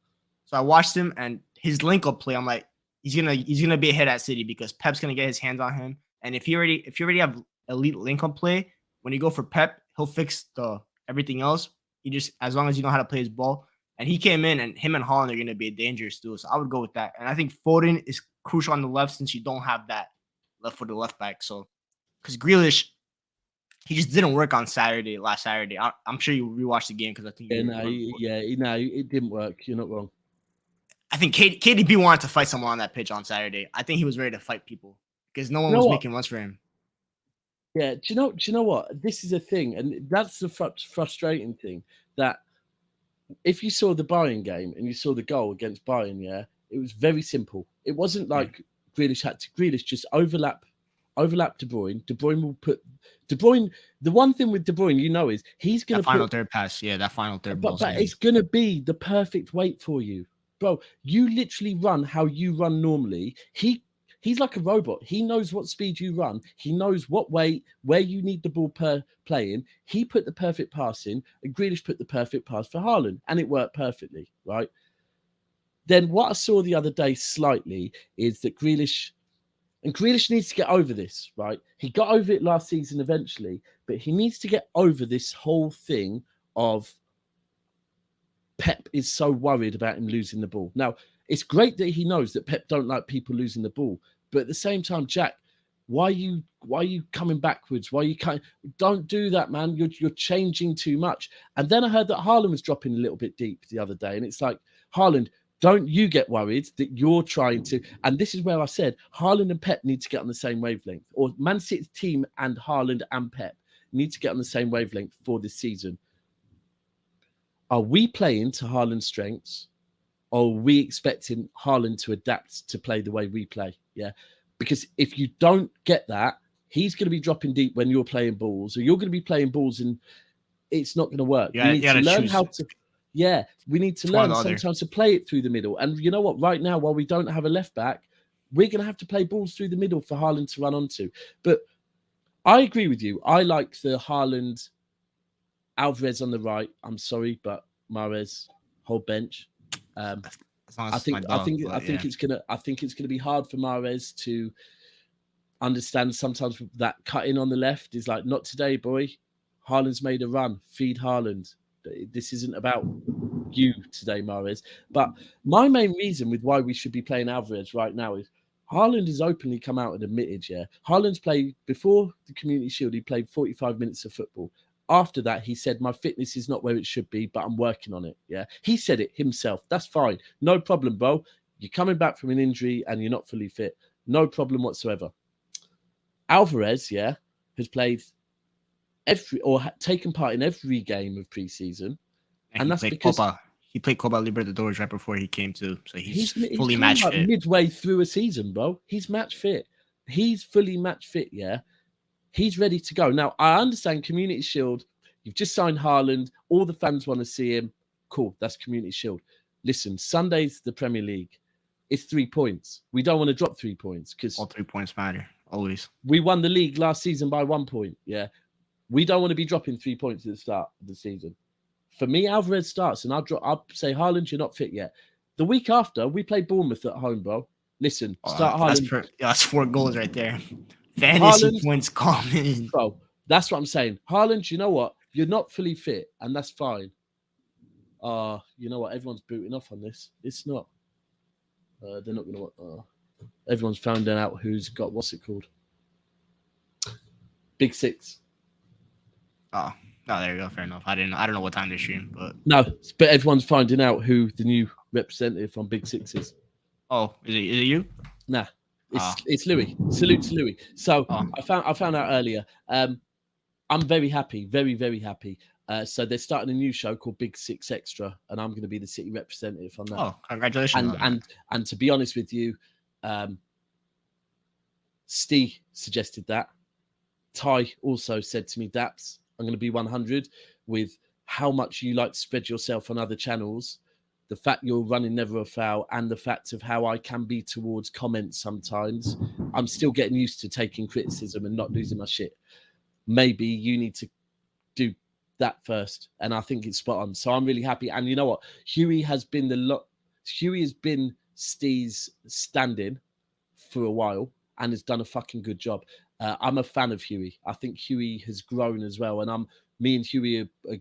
S1: So I watched him and his link up play. I'm like, he's gonna be a hit at City because Pep's gonna get his hands on him. And if you already have elite link up play, when you go for Pep, he'll fix the everything else. He just as long as you know how to play his ball. And he came in, and him and Haaland are gonna be a dangerous duo. So I would go with that. And I think Foden is crucial on the left since you don't have that left for the left back. So because Grealish, he just didn't work on last Saturday. I'm sure you rewatched the game because I think
S2: it didn't work. You're not wrong.
S1: I think KDB wanted to fight someone on that pitch on Saturday. I think he was ready to fight people because no one was making runs for him.
S2: Yeah, do you know what? This is a thing, and that's the frustrating thing, that if you saw the Bayern game and you saw the goal against Bayern, yeah, it was very simple. It wasn't like Grealish just overlap De Bruyne. De Bruyne will put De Bruyne. The one thing with De Bruyne, you know, is he's going to
S1: third pass. Yeah, that final third.
S2: But it's going to be the perfect weight for you, bro. You literally run how you run normally. He's like a robot. He knows what speed you run. He knows what weight, where you need the ball per playing. He put the perfect pass in, and Grealish put the perfect pass for Haaland, and it worked perfectly, right? Then what I saw the other day slightly is that Grealish needs to get over this, right? He got over it last season eventually, but he needs to get over this whole thing of Pep is so worried about him losing the ball. Now, it's great that he knows that Pep don't like people losing the ball, but at the same time, Jack, why are you coming backwards? Don't do that, man. You're changing too much. And then I heard that Haaland was dropping a little bit deep the other day, and it's like, Haaland, don't you get worried that you're trying to, and this is where I said Haaland and Pep need to get on the same wavelength, or Man City's team and Haaland and Pep need to get on the same wavelength for this season. Are we playing to Haaland's strengths? Or are we expecting Haaland to adapt to play the way we play? Yeah. Because if you don't get that, he's going to be dropping deep when you're playing balls, or you're going to be playing balls and it's not going to work.
S1: Yeah,
S2: we need to learn how to. Yeah, we need to learn sometimes to play it through the middle. And you know what? Right now, while we don't have a left back, we're going to have to play balls through the middle for Haaland to run onto. But I agree with you. I like the Haaland, Alvarez on the right. I'm sorry, but Mahrez, whole bench. I think it's gonna be hard for Mahrez to understand sometimes that cutting on the left is like, not today, boy. Haaland's made a run. Feed Haaland. This isn't about you today, Mahrez. But my main reason with why we should be playing Alvarez right now is Haaland has openly come out and admitted, yeah, Haaland's played before the Community Shield. He played 45 minutes of football. After that, he said, my fitness is not where it should be, but I'm working on it. Yeah. He said it himself. That's fine. No problem, bro. You're coming back from an injury and you're not fully fit. No problem whatsoever. Alvarez, yeah, has played taken part in every game of preseason. And that's because
S1: he played Copa Libertadores right before he came to. So he's fully match fit.
S2: Midway through a season, bro. He's match fit. He's fully match fit, yeah. He's ready to go. Now, I understand Community Shield. You've just signed Haaland. All the fans want to see him. Cool. That's Community Shield. Listen, Sunday's the Premier League. It's 3 points. We don't want to drop 3 points because
S1: all 3 points matter. Always.
S2: We won the league last season by 1 point. Yeah. We don't want to be dropping 3 points at the start of the season. For me, Alvarez starts, and I'll say, Haaland, you're not fit yet. The week after, we play Bournemouth at home, bro. Listen, start Haaland.
S1: That's 4 goals right there. Fantasy points coming.
S2: Bro, that's what I'm saying. Haaland, you know what? You're not fully fit, and that's fine. You know what? Everyone's booting off on this. It's not. They're not going to. Everyone's found out who's got what's it called. Big Six.
S1: Oh, no, there you go. Fair enough. I don't know what time they stream, but
S2: No, but everyone's finding out who the new representative on Big Six is.
S1: oh, is it you?
S2: Nah,
S1: Oh.
S2: it's Louis. Salute to Louis. So
S1: Oh.
S2: I found out earlier. I'm very happy, very, very happy. So they're starting a new show called Big Six Extra, and I'm going to be the city representative on that.
S1: Oh, congratulations!
S2: And to be honest with you, Steve suggested that. Ty also said to me, Daps, I'm going to be 100 with how much you like to spread yourself on other channels, the fact you're running Never a Foul, and the fact of how I can be towards comments sometimes. I'm still getting used to taking criticism and not losing my shit. Maybe you need to do that first. And I think it's spot on. So I'm really happy. And you know what? Huey has been Steve's stand-in for a while and has done a fucking good job. I'm a fan of Huey. I think Huey has grown as well. And me and Huey are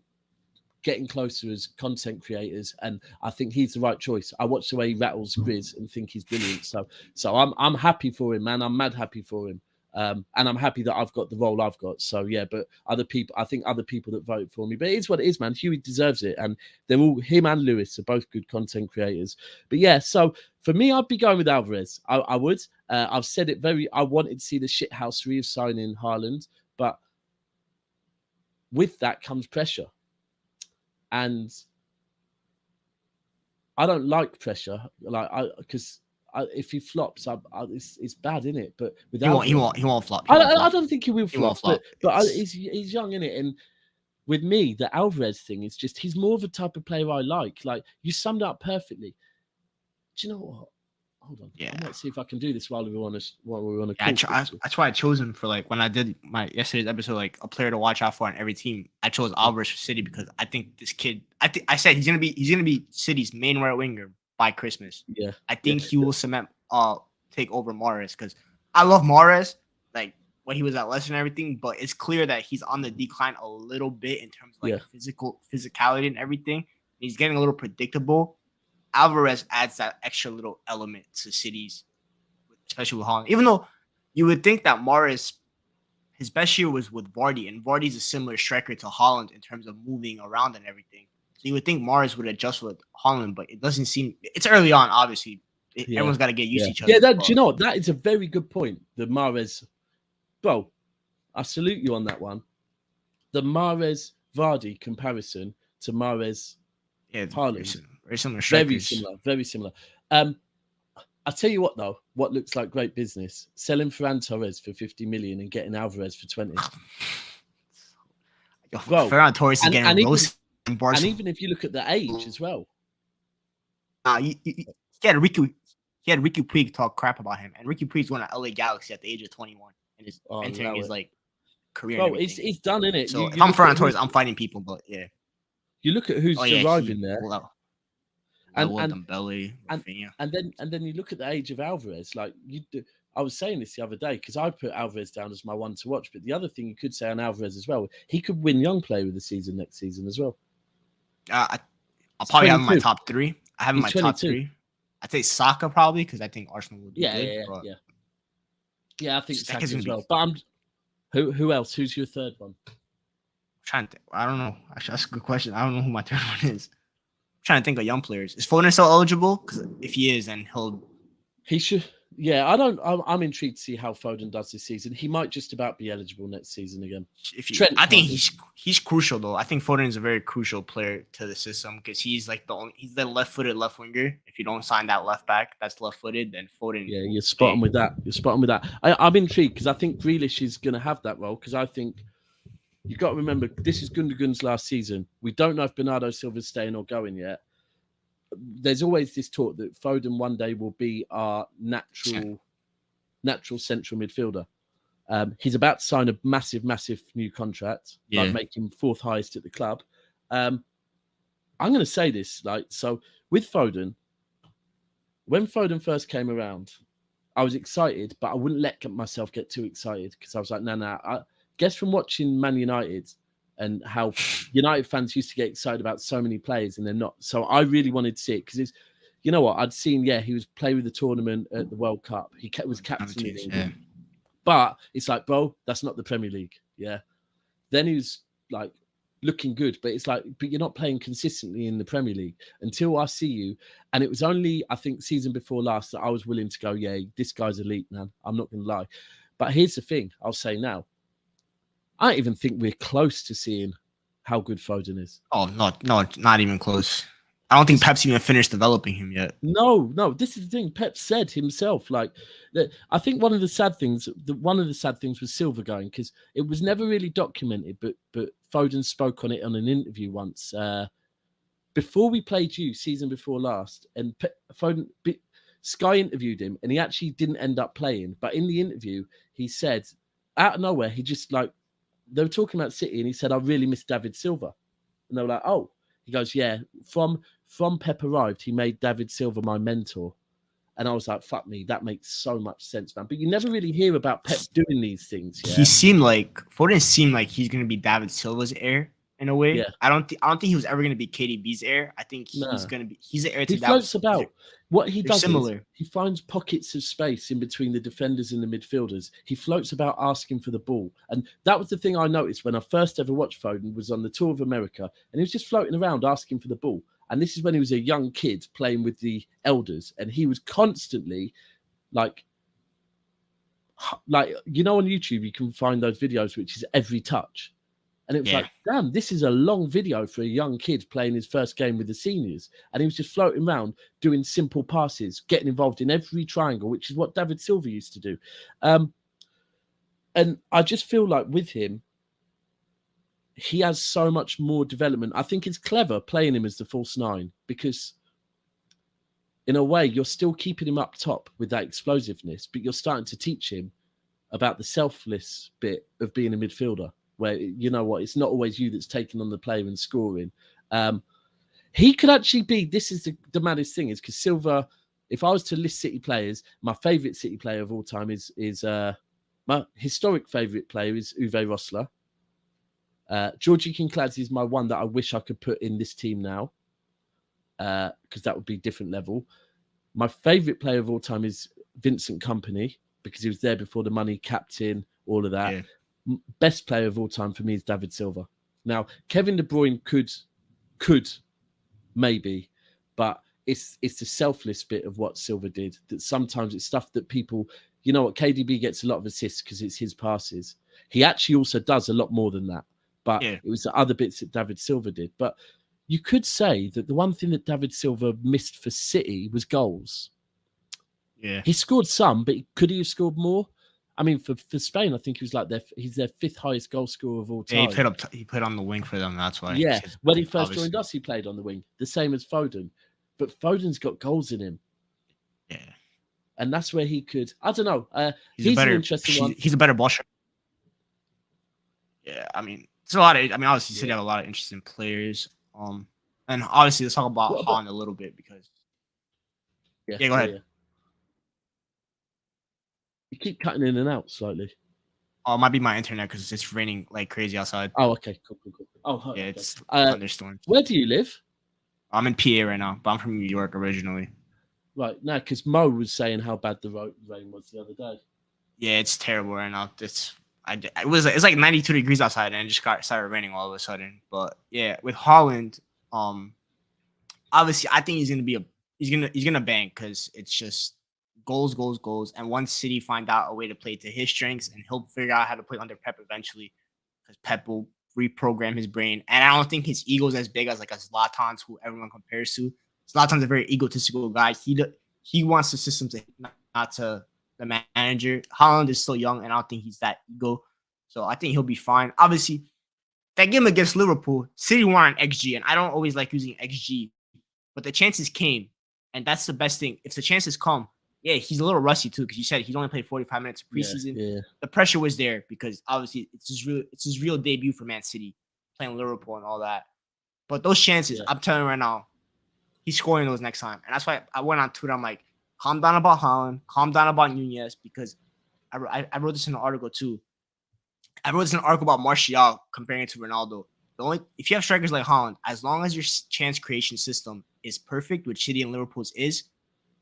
S2: getting closer as content creators. And I think he's the right choice. I watch the way he rattles Grizz and think he's brilliant. So I'm happy for him, man. I'm mad happy for him. And I'm happy that I've got the role I've got. So yeah, but I think other people that vote for me, but it is what it is, man. Huey deserves it. And they're all, him and Lewis are both good content creators. But yeah, so for me, I'd be going with Alvarez. I would. I've said it I wanted to see the shithousery of signing Haaland, but with that comes pressure. And I don't like pressure, because if he flops, it's bad, isn't it? But with
S1: he won't flop.
S2: I don't think he will flop.
S1: Flop.
S2: But he's young, in it. And with me, the Alvarez thing is just he's more of a type of player I like. Like you summed up perfectly. Do you know what? Hold on.
S1: Yeah.
S2: I might see if I can do this while we're on a
S1: call. That's why I chose him for when I did my yesterday's episode, a player to watch out for on every team. I chose Alvarez for City because I think this kid. I said he's gonna be City's main right winger by Christmas.
S2: Yeah.
S1: I think he will take over Mahrez because I love Mahrez, when he was at Leicester and everything, but it's clear that he's on the decline a little bit in terms of physicality and everything. He's getting a little predictable. Alvarez adds that extra little element to City's, especially with Haaland. Even though you would think that Mahrez, his best year was with Vardy, and Vardy's a similar striker to Haaland in terms of moving around and everything. So you would think Mahrez would adjust with Haaland, but it doesn't seem. It's early on, obviously. Everyone's got to get used to each other.
S2: Yeah, do you know what? That is a very good point. The Mahrez, bro, I salute you on that one. The Mahrez Vardy comparison to Mahrez Haaland.
S1: Very similar strikers.
S2: Very similar. I'll tell you what, though, what looks like great business: selling Ferran Torres for 50 million and getting Alvarez for 20.
S1: Bro, Ferran Torres is getting roasted.
S2: And even if you look at the age as well.
S1: He had Ricky Puig talk crap about him, and Ricky Puig's going to LA Galaxy at the age of 21 and is entering his career.
S2: Bro, it's done, isn't it?
S1: So if I'm Ferran Torres, I'm fighting people, but yeah.
S2: You look at who's arriving there. And then you look at the age of Alvarez. I was saying this the other day because I put Alvarez down as my one to watch. But the other thing you could say on Alvarez as well, he could win Young Player of the Season next season as well.
S1: I'll probably have him in my top three. I have him in my top three. I'd say Saka probably because I think Arsenal would be good.
S2: Yeah, I think Saka as well. But who else? Who's your third one?
S1: I'm trying to think. I don't know. Actually, that's a good question. I don't know who my third one is. I'm trying to think of young players. Is Foden still eligible? Because if he is, then
S2: he should. Yeah, I'm intrigued to see how Foden does this season. He might just about be eligible next season again.
S1: I think he's crucial though. I think Foden is a very crucial player to the system because he's the left-footed left winger. If you don't sign that left back that's left-footed, then Foden.
S2: Yeah, you're spot on with that. I'm intrigued because I think Grealish is going to have that role because I think you've got to remember this is Gundogan's last season. We don't know if Bernardo Silva's staying or going yet. There's always this talk that Foden one day will be our natural central midfielder. He's about to sign a massive new contract, make him fourth highest at the club. I'm going to say this, so with Foden, when Foden first came around, I was excited, but I wouldn't let myself get too excited because I was like, no. I guess from watching Man United and how United fans used to get excited about so many players and they're not. So I really wanted to see it because you know what? I'd seen, he was playing with the tournament at the World Cup. He was captain of England. But it's like, bro, that's not the Premier League. Yeah. Then he was like looking good, but it's like, but you're not playing consistently in the Premier League until I see you. And it was only, I think, season before last that I was willing to go, yeah, this guy's elite, man. I'm not going to lie. But here's the thing I'll say now. I don't even think we're close to seeing how good Foden is.
S1: Oh, no, not even close. I don't think Pep's even finished developing him yet.
S2: No, this is the thing. Pep said himself, like, that. I think one of the sad things was Silva going, because it was never really documented, but Foden spoke on it on an interview once before we played you season before last, and Foden. Sky interviewed him, and he actually didn't end up playing. But in the interview, he said, out of nowhere, he just like, they were talking about City, and he said, "I really miss David Silva," and they were like, "Oh." He goes, "Yeah, from Pep arrived, he made David Silva my mentor." And I was like, fuck me, that makes so much sense, man. But you never really hear about Pep doing these things. Yeah?
S1: Foden seemed like he's gonna be David Silva's heir in a way.
S2: Yeah.
S1: I don't think he was ever gonna be KDB's heir. I think he's the heir to
S2: He
S1: David.
S2: floats about. What he does
S1: similar.
S2: is he finds pockets of space in between the defenders and the midfielders. He floats about asking for the ball. And that was the thing I noticed when I first ever watched Foden, was on the tour of America, and he was just floating around asking for the ball. And this is when he was a young kid playing with the elders, and he was constantly like, you know, on YouTube you can find those videos which is every touch. And it was like, damn, this is a long video for a young kid playing his first game with the seniors. And he was just floating around doing simple passes, getting involved in every triangle, which is what David Silva used to do. And I just feel like with him, he has so much more development. I think it's clever playing him as the false nine, because in a way, you're still keeping him up top with that explosiveness, but you're starting to teach him about the selfless bit of being a midfielder, where, you know what, it's not always you that's taking on the play and scoring. He could actually be, this is the maddest thing, is because Silva, if I was to list City players, my favourite City player of all time is my historic favourite player is Uwe Rosler. Georgie Kinkladze is my one that I wish I could put in this team now, because that would be different level. My favourite player of all time is Vincent Kompany, because he was there before the money, captain, all of that. Yeah. Best player of all time for me is David Silva. Now, Kevin De Bruyne could maybe, but it's the selfless bit of what Silva did. That sometimes it's stuff that people, you know what, KDB gets a lot of assists because it's his passes. He actually also does a lot more than that. But it was the other bits that David Silva did. But you could say that the one thing that David Silva missed for City was goals.
S1: Yeah.
S2: He scored some, but could he have scored more? I mean, for Spain, I think he was like he's their fifth highest goal scorer of all time.
S1: Yeah, he played on the wing for them. That's why.
S2: Yeah, when he first joined us, he played on the wing, the same as Foden. But Foden's got goals in him.
S1: Yeah.
S2: And that's where he could, I don't know.
S1: He's
S2: an interesting one.
S1: He's a better ball striker. Yeah, I mean, it's a lot of, obviously, City have a lot of interesting players. And obviously, let's talk about Haaland a little bit, because. Yeah, go ahead.
S2: Yeah. You keep cutting in and out slightly.
S1: Oh, it might be my internet because it's raining like crazy outside.
S2: Oh, okay. Cool. Oh,
S1: yeah,
S2: okay.
S1: it's thunderstorms.
S2: Where do you live?
S1: I'm in PA right now, but I'm from New York originally.
S2: Right, now, because Mo was saying how bad the rain was the other day.
S1: Yeah, it's terrible right now. It's like 92 degrees outside, and it just started raining all of a sudden. But yeah, with Haaland, obviously I think he's gonna bang, because it's just goals. And once City find out a way to play to his strengths, and he'll figure out how to play under Pep eventually, because Pep will reprogram his brain. And I don't think his ego's as big as like a Zlatan's, who everyone compares to. Zlatan's a very egotistical guy. He wants the system to not to the manager. Haaland is still young, and I don't think he's that ego. So I think he'll be fine. Obviously, that game against Liverpool, City won on XG, and I don't always like using XG, but the chances came, and that's the best thing. If the chances come, yeah, he's a little rusty too, because you said he's only played 45 minutes of preseason.
S2: Yeah.
S1: The pressure was there, because obviously it's his real debut for Man City, playing Liverpool and all that. But those chances, I'm telling you right now, he's scoring those next time. And that's why I went on Twitter. I'm like, calm down about Haaland, calm down about Nunez, because I wrote this in an article too. I wrote this in an article about Martial comparing it to Ronaldo. If you have strikers like Haaland, as long as your chance creation system is perfect, which City and Liverpool's is,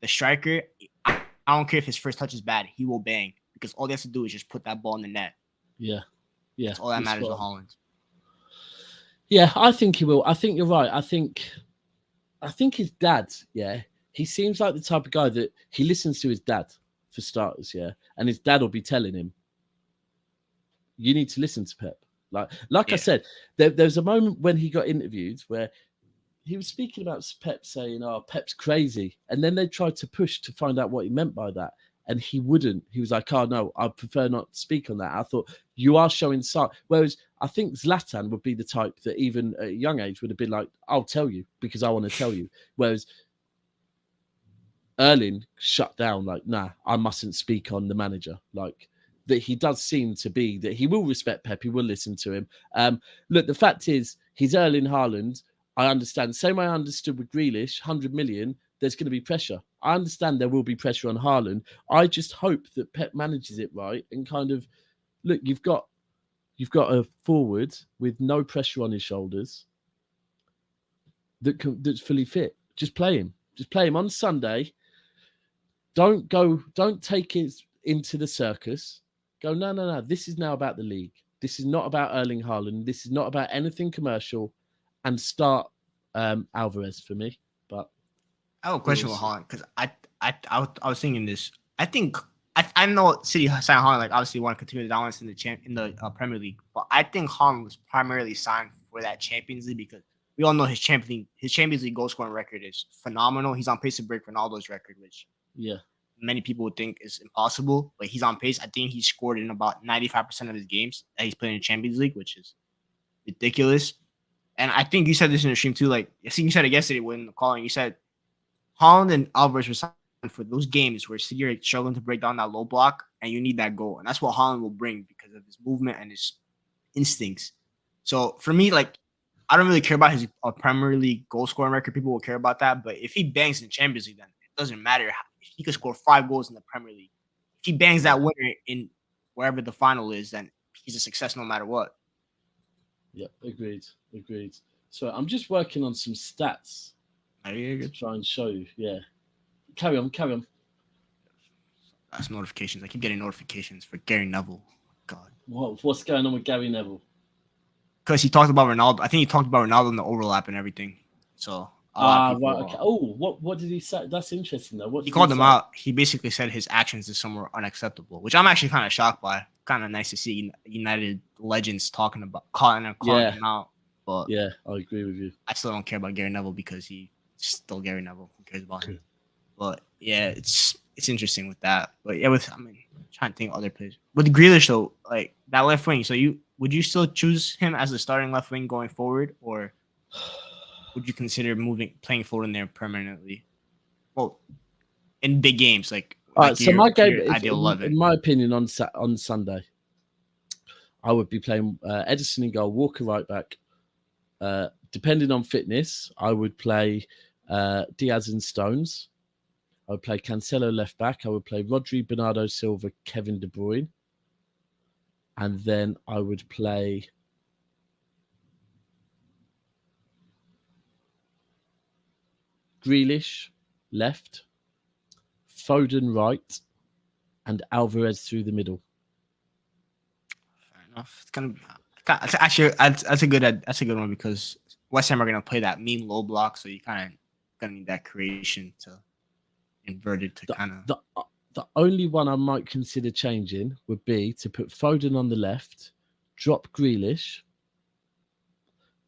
S1: the striker, I don't care if his first touch is bad, he will bang, because all they have to do is just put that ball in the net.
S2: Yeah. Yeah,
S1: That's all that
S2: you're
S1: matters with
S2: spot on.
S1: Holland.
S2: Yeah, I think he will. I think you're right. I think his dad, yeah, he seems like the type of guy that he listens to his dad for starters, yeah, and his dad will be telling him, "You need to listen to Pep." Like I
S1: Yeah.
S2: said, there's a moment when he got interviewed where he was speaking about Pep, saying, "Oh, Pep's crazy," and then they tried to push to find out what he meant by that, and he wouldn't. He was like, "Oh no, I prefer not to speak on that." I thought you are showing sign. Whereas I think Zlatan would be the type that even at a young age would have been like, "I'll tell you because I want to tell you." Whereas Erling shut down, like, nah, I mustn't speak on the manager. Like that, he does seem to be that he will respect Pep, he will listen to him. Look, the fact is, he's Erling Haaland. I understand. Same I understood with Grealish, 100 million. There's going to be pressure. I understand there will be pressure on Haaland. I just hope that Pep manages it right and kind of look. You've got a forward with no pressure on his shoulders that's fully fit. Just play him. Just play him on Sunday. Don't take it into the circus. Go, no. This is now about the league. This is not about Erling Haaland. This is not about anything commercial. And start Alvarez for me. But
S1: I have a question with Haaland because I was thinking this. I know City signed Haaland, like obviously want to continue the dominance in the Premier League, but I think Haaland was primarily signed for that Champions League because we all know his Champions League goal scoring record is phenomenal. He's on pace to break Ronaldo's record, which many people would think is impossible, but he's on pace. I think he scored in about 95% of his games that he's playing in Champions League, which is ridiculous. And I think you said this in the stream too. Like I think you said it yesterday when calling. You said Haaland and Alvarez were signed for those games where City are struggling to break down that low block, and you need that goal, and that's what Haaland will bring because of his movement and his instincts. So for me, like I don't really care about his Premier League goal scoring record. People will care about that, but if he bangs in Champions League, then it doesn't matter. If he could score 5 goals in the Premier League, if he bangs that winner in wherever the final is, then he's a success no matter what.
S2: Yep, agreed. So I'm just working on some stats to try and show you. Yeah, carry on.
S1: That's notifications. I keep getting notifications for Gary Neville. God,
S2: what's going on with Gary Neville?
S1: Because he talked about Ronaldo. I think he talked about Ronaldo in the overlap and everything. So
S2: right. Okay. Oh, what did he say? That's interesting though.
S1: He called him out. He basically said his actions is somewhere unacceptable, which I'm actually kind of shocked by. Kind of nice to see United legends calling him out. But
S2: yeah, I agree with you.
S1: I still don't care about Gary Neville because he's still Gary Neville. Who cares about him? But yeah, it's interesting with that. But yeah, I'm trying to think of other players. With Grealish though, like that left wing. So would you still choose him as the starting left wing going forward, or would you consider playing forward in there permanently? Well, in big games, like
S2: so my game,
S1: ideal 11.
S2: In my opinion, on Sunday, I would be playing Edison in goal, Walker right back. Depending on fitness, I would play Diaz and Stones. I would play Cancelo left back. I would play Rodri, Bernardo Silva, Kevin De Bruyne. And then I would play Grealish left, Foden right, and Alvarez through the middle.
S1: Fair enough. It's actually that's a good one because West Ham are gonna play that mean low block, so you kind of gonna need that creation to invert it to kind of.
S2: The only one I might consider changing would be to put Foden on the left, drop Grealish,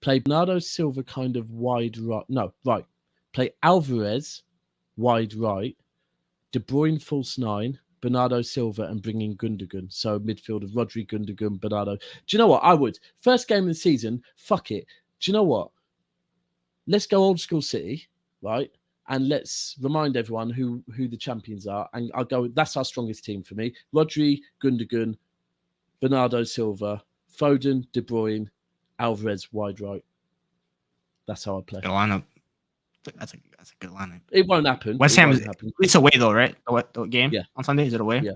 S2: play Bernardo Silva kind of wide right. No, right. Play Alvarez wide right, De Bruyne false 9, Bernardo Silva, and bring in Gundogan. So midfield of Rodri, Gundogan, Bernardo. Do you know what? I would. First game of the season, fuck it. Do you know what? Let's go old school City, right? And let's remind everyone who the champions are. And I'll go, that's our strongest team for me. Rodri, Gundogan, Bernardo Silva, Foden, De Bruyne, Alvarez wide right. That's how I play.
S1: Good lineup. That's a good lineup.
S2: It won't happen.
S1: West Ham it's away though, right? The game on Sunday, is it away?
S2: Yeah.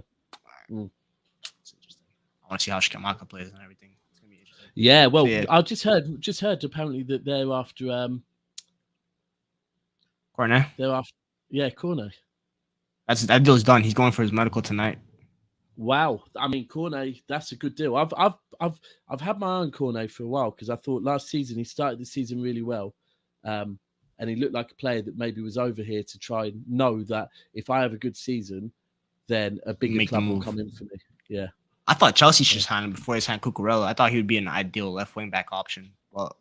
S1: It's interesting. I want to see how Shkamaka plays and everything. It's gonna be interesting.
S2: Yeah, well, I just heard apparently that they're after
S1: Cornet.
S2: Cornet.
S1: That deal's done. He's going for his medical tonight.
S2: Wow, I mean Cornet, that's a good deal. I've I've had my own Cornet for a while because I thought last season he started the season really well, and he looked like a player that maybe was over here to try and know that if I have a good season, then a bigger
S1: Make the
S2: club will
S1: move.
S2: come in for me. Yeah.
S1: I thought Chelsea should sign him before they signed Cucurella. I thought he would be an ideal left wing back option. But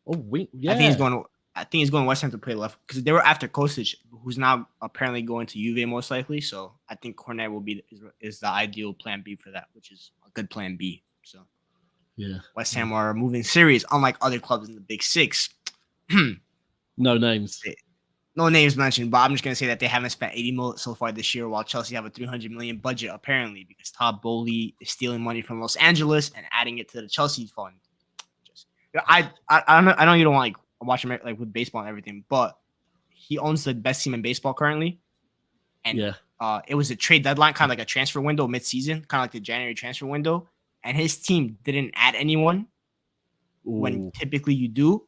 S2: Yeah.
S1: I think he's going West Ham to play left because they were after Kostic, who's now apparently going to Juve most likely. So I think Cornet will be is the ideal plan B for that, which is a good plan B. So
S2: yeah,
S1: West Ham are moving serious, unlike other clubs in the Big Six.
S2: No names.
S1: No names mentioned, but I'm just gonna say that they haven't spent 80 million so far this year, while Chelsea have a 300 million budget apparently because Todd Bowley is stealing money from Los Angeles and adding it to the Chelsea fund. I know you don't like watch him like with baseball and everything, but he owns the best team in baseball currently, and it was a trade deadline, kind of like a transfer window mid-season, kind of like the January transfer window, and his team didn't add anyone when typically you do.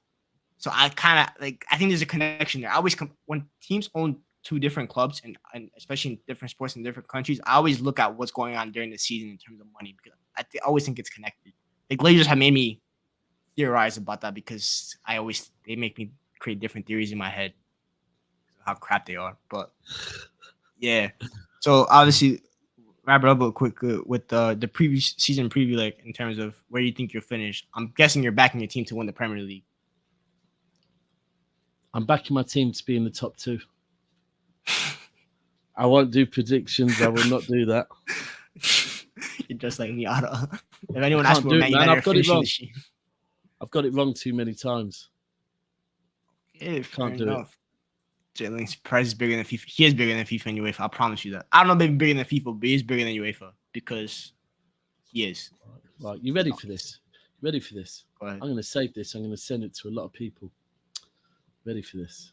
S1: So I kind of I think there's a connection there. I always when teams own two different clubs and especially in different sports in different countries, I always look at what's going on during the season in terms of money because I always think it's connected. Like Lakers have made me theorize about that because they make me create different theories in my head how crap they are. But yeah, so obviously wrap it up real quick with the previous season preview, like in terms of where you think you're finished. I'm guessing you're backing your team to win the Premier League.
S2: I'm backing my team to be in the top 2. I won't do predictions. I will not do that.
S1: You're just like Miata. If anyone asks me,
S2: man, I've got it wrong. I've got it wrong too many times.
S1: Yeah, can't do it. Jalen's price is bigger than FIFA. He is bigger than FIFA and UEFA. I promise you that. I don't know, maybe bigger than FIFA, but he's bigger than UEFA because he is.
S2: Right, you ready for this? Ready for this?
S1: Go ahead.
S2: I'm going to save this. I'm going to send it to a lot of people. Ready for this?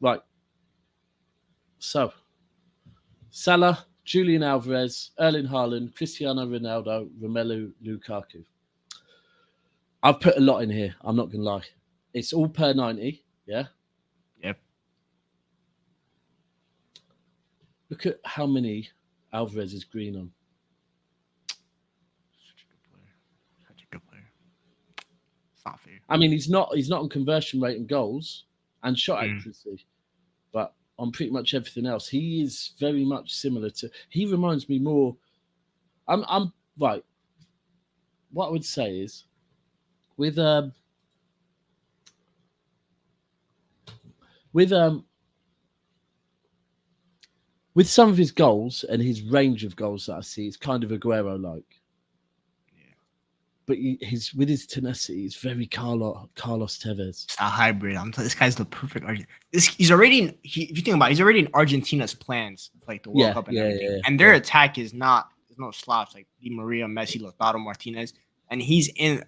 S2: Right. So, Salah, Julian Alvarez, Erling Haaland, Cristiano Ronaldo, Romelu Lukaku. I've put a lot in here. I'm not going to lie. It's all per 90. Yeah.
S1: Yep.
S2: Look at how many Alvarez is green on.
S1: Such a good player. It's not fair.
S2: I mean, he's not on conversion rate and goals and shot accuracy, but on pretty much everything else, he is very much similar to. He reminds me more. I'm right. What I would say is, with some of his goals and his range of goals that I see, it's kind of Aguero-like.
S1: Yeah.
S2: But with his tenacity, it's very Carlos Tevez.
S1: It's a hybrid. This guy's the perfect Argentine. He's already if you think about it, he's already in Argentina's plans, like the World Cup and everything. Yeah. And their attack is there's no slouch like Di Maria, Messi, Lautaro Martinez, and he's in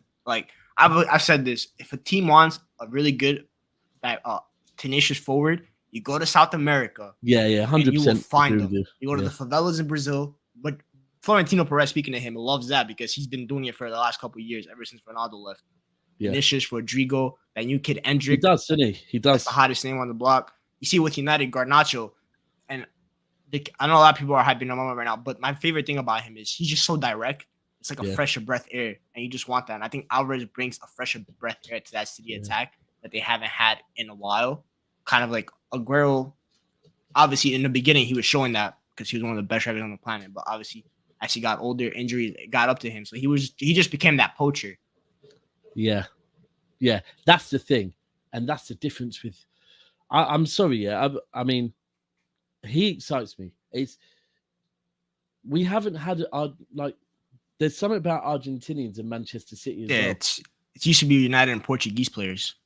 S1: I've said this: if a team wants a really good, tenacious forward, you go to South America.
S2: Yeah, 100%.
S1: You will find them. You go to the favelas in Brazil. But Florentino Perez, speaking to him, loves that because he's been doing it for the last couple of years, ever since Ronaldo left. Yeah. Vinicius, Rodrigo, that new kid Endrick.
S2: He does, doesn't he? He does.
S1: That's the hottest name on the block. You see with United, Garnacho. And I know a lot of people are hyping him up right now, but my favorite thing about him is he's just so direct. It's like a fresher breath air, and you just want that. And I think Alvarez brings a fresher breath air to that City attack that they haven't had in a while. Kind of like Aguero. Obviously, in the beginning, he was showing that because he was one of the best strikers on the planet. But obviously, as he got older, injuries got up to him. So he just became that poacher.
S2: Yeah. That's the thing, and that's the difference with. I'm sorry, I mean, he excites me. We haven't had there's something about Argentinians in Manchester City as well.
S1: It used to be United and Portuguese players.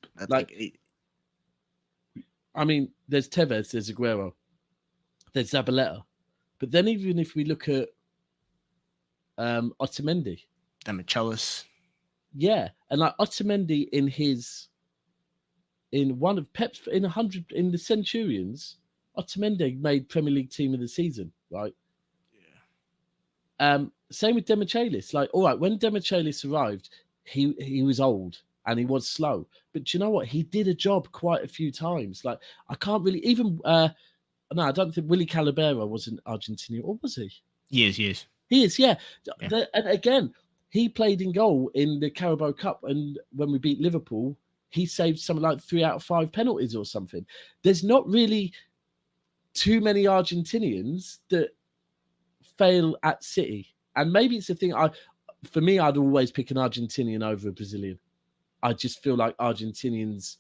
S2: I mean, there's Tevez, there's Aguero, there's Zabaleta. But then even if we look at Otamendi.
S1: Demichelis.
S2: Yeah. And like Otamendi in one of Pep's, in the Centurions, Otamendi made Premier League Team of the Season, right?
S1: Yeah.
S2: Same with Demichelis. Like, all right, when Demichelis arrived, he was old and he was slow. But do you know what? He did a job quite a few times. Like I can't really even. No, I don't think Willie Calabero was an Argentinian, or was he?
S1: He is. He is.
S2: He is, yeah.
S1: Yeah.
S2: And again, he played in goal in the Carabao Cup, and when we beat Liverpool, he saved something like 3 out of 5 penalties or something. There's not really too many Argentinians that fail at City, and maybe it's a thing. For me, I'd always pick an Argentinian over a Brazilian. I just feel like Argentinians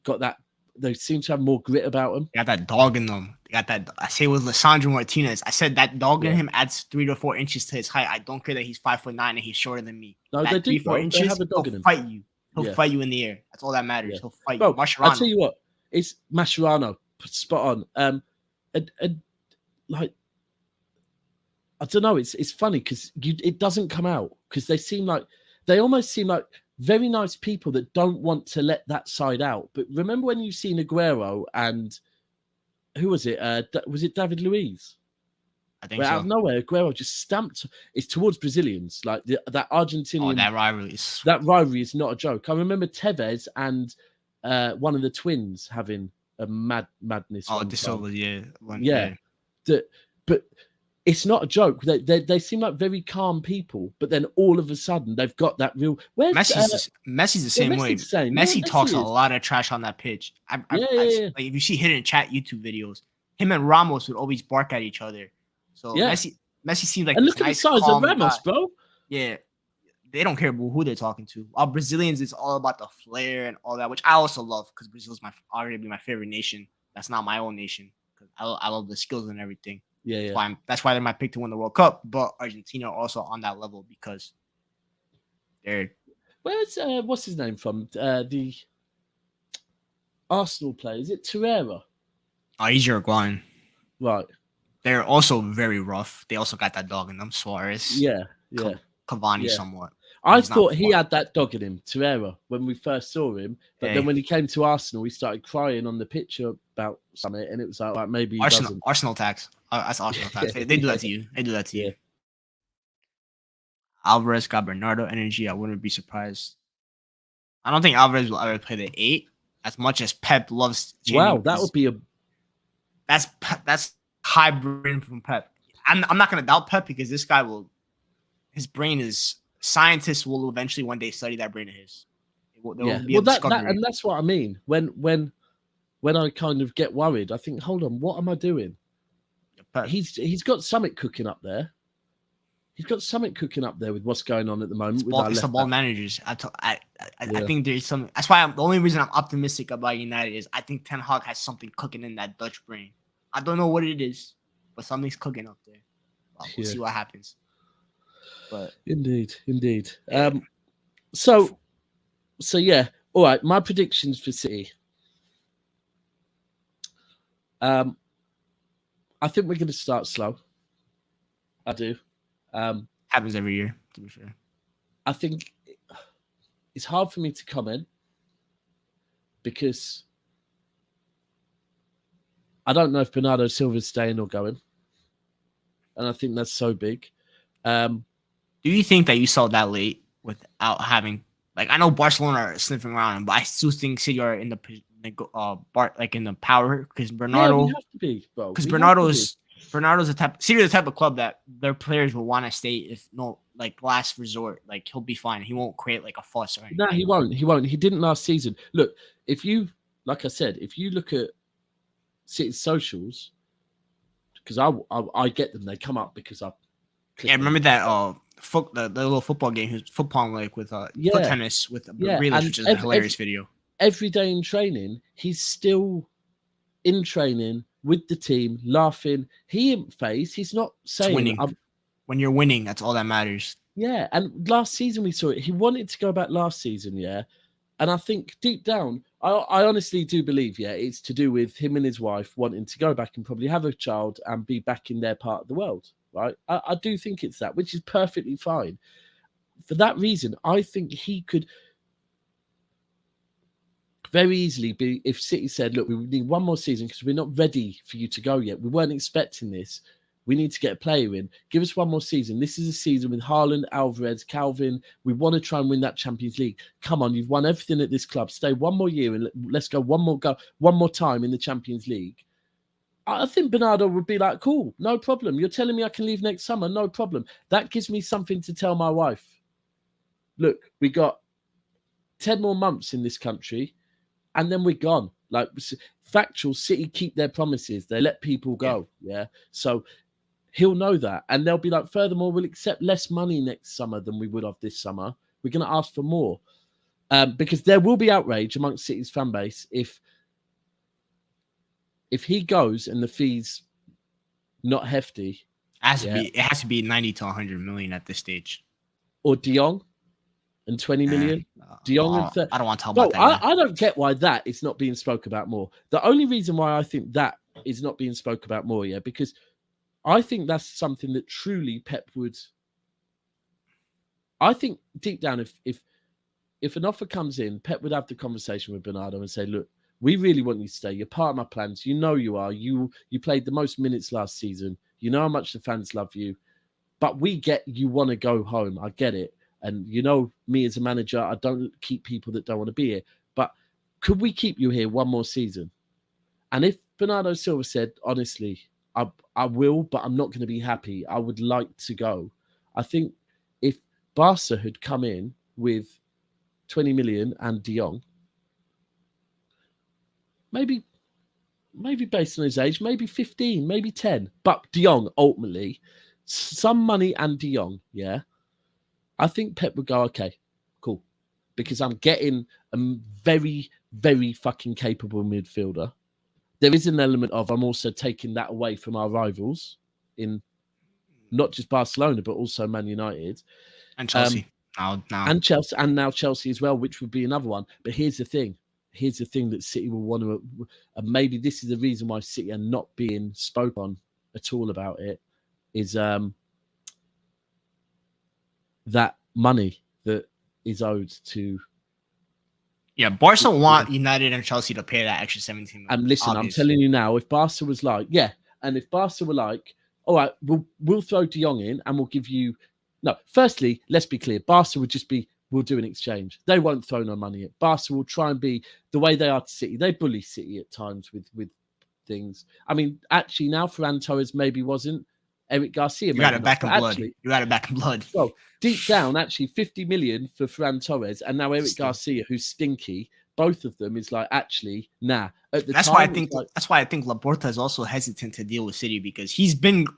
S2: got that. They seem to have more grit about them.
S1: They got that dog in them. They got that. I say with Lisandro Martinez. I said that dog in him adds 3 to 4 inches to his height. I don't care that he's 5'9" and he's shorter than me.
S2: No,
S1: that
S2: they do.
S1: 3-4 inches.
S2: They have a dog in
S1: He'll
S2: him.
S1: fight you. He'll fight you in the air. That's all that matters. He'll fight
S2: Bro,
S1: you.
S2: I'll tell you what. It's Mascherano. Spot on. And like, I don't know. It's funny because it doesn't come out because they almost seem like very nice people that don't want to let that side out. But remember when you've seen Aguero and who was it? Was it David Luiz?
S1: I think so.
S2: Out of nowhere, Aguero just stamped. It's towards Brazilians, like that Argentinian.
S1: Oh, that rivalry is
S2: not a joke. I remember Tevez and one of the twins having a madness.
S1: Oh, De Silva, yeah.
S2: But it's not a joke. They seem like very calm people, but then all of a sudden they've got that real.
S1: Messi's the same way. Messi talks a lot of trash on that pitch. Like if you see hidden chat YouTube videos, him and Ramos would always bark at each other. So Messi seems like
S2: and
S1: this
S2: look at
S1: nice,
S2: the size
S1: calm
S2: of Ramos,
S1: guy.
S2: bro.
S1: Yeah, they don't care about who they're talking to. Our Brazilians, it's all about the flair and all that, which I also love because Brazil's arguably my favorite nation. That's not my own nation because I love the skills and everything. That's why they're my pick to win the World Cup. But Argentina are also on that level because they're.
S2: Where's what's his name from? The Arsenal player. Is it Torreira?
S1: Oh, he's Uruguayan.
S2: Right.
S1: They're also very rough. They also got that dog in them, Suarez.
S2: Yeah.
S1: Cavani somewhat.
S2: I thought he had that dog in him, Torreira, when we first saw him. But then when he came to Arsenal, he started crying on the pitch about something, and it was like maybe he doesn't.
S1: Arsenal tax. That's Arsenal tax. They do that to you. They do that to you. Alvarez got Bernardo energy. I wouldn't be surprised. I don't think Alvarez will ever play the 8 as much as Pep loves.
S2: Wow, that would be a.
S1: That's high brain from Pep. I'm not gonna doubt Pep because this guy will. His brain is. Scientists will eventually one day study that brain of his.
S2: And that's what I mean. When I kind of get worried, I think, hold on, what am I doing? He's got something cooking up there. He's got something cooking up there with what's going on at the moment.
S1: It's the ball managers. I think there's something. That's why the only reason I'm optimistic about United is I think Ten Hag has something cooking in that Dutch brain. I don't know what it is, but something's cooking up there. We'll see what happens. But
S2: indeed. So yeah. All right. My predictions for City. I think we're going to start slow. I do.
S1: Happens every year, to be fair.
S2: I think it's hard for me to comment because I don't know if Bernardo Silva's staying or going, and I think that's so big.
S1: Do you think that you saw that late without having I know Barcelona are sniffing around, but I still think City are in the in the power because Bernardo.
S2: Yeah, we have to be, bro.
S1: Because Bernardo's the type of club that their players will want to stay if last resort. He'll be fine. He won't create a fuss or anything.
S2: No, he won't. He won't. He didn't last season. Look, if you look at City's socials, because I get them, they come up because I.
S1: Yeah, remember that the little football game, his football with foot tennis with Grealish, which is a hilarious video.
S2: Every day in training, he's still in training with the team, laughing. He ain't phased. He's not saying
S1: winning. When you're winning, that's all that matters.
S2: Yeah, and last season we saw it. He wanted to go back last season, yeah. And I think deep down, I honestly do believe, it's to do with him and his wife wanting to go back and probably have a child and be back in their part of the world, right? I do think it's that, which is perfectly fine. For that reason, I think he could very easily be, if City said, look, we need one more season because we're not ready for you to go yet. We weren't expecting this. We need to get a player in. Give us one more season. This is a season with Haaland, Alvarez, Calvin. We want to try and win that Champions League. Come on, you've won everything at this club. Stay one more year and let's go one more time in the Champions League. I think Bernardo would be like, cool, no problem. You're telling me I can leave next summer, no problem. That gives me something to tell my wife. Look, we got 10 more months in this country and then we're gone. Like, factual, City keep their promises. They let people go, yeah? So he'll know that. And they'll be like, furthermore, we'll accept less money next summer than we would have this summer. We're going to ask for more. Because there will be outrage amongst City's fan base if he goes and the fee's not hefty.
S1: It has to be 90 to 100 million at this stage.
S2: Or De Jong and 20 million. De Jong and 30.
S1: I don't want to talk about that.
S2: I don't get why that is not being spoke about more. The only reason why I think that is not being spoke about more, because I think that's something that truly Pep would. I think deep down, if an offer comes in, Pep would have the conversation with Bernardo and say, look, we really want you to stay. You're part of my plans. You know you are. You played the most minutes last season. You know how much the fans love you. But we get you want to go home. I get it. And you know me as a manager, I don't keep people that don't want to be here. But could we keep you here one more season? And if Bernardo Silva said, honestly, I will, but I'm not going to be happy. I would like to go. I think if Barca had come in with 20 million and De Jong, maybe based on his age, maybe 15, maybe 10. But De Jong, ultimately, some money and De Jong, yeah. I think Pep would go, okay, cool. Because I'm getting a very, very fucking capable midfielder. There is an element of I'm also taking that away from our rivals in not just Barcelona, but also Man United.
S1: And Chelsea.
S2: And Chelsea, and now Chelsea as well, which would be another one. But here's the thing. Here's the thing that City will want to, and maybe this is the reason why City are not being spoke on at all about it, is that money that is owed to.
S1: Yeah, Barca want United and Chelsea to pay that extra 17 million.
S2: And listen, obviously. I'm telling you now, if Barca was like, and if Barca were like, all right, we'll throw De Jong in and we'll give you. No, firstly, let's be clear. Barca would just be, we'll do an exchange. They won't throw no money at. Barca will try and be the way they are to City. They bully City at times with things. I mean, actually now Ferran Torres maybe wasn't. Eric Garcia.
S1: You got it back in blood. You got it back in blood.
S2: Well, deep down, actually, 50 million for Ferran Torres and now Eric Garcia, who's stinky. Both of them is like, actually, nah. At the
S1: that's
S2: time,
S1: why I think that's why I think Laporta is also hesitant to deal with City because he's been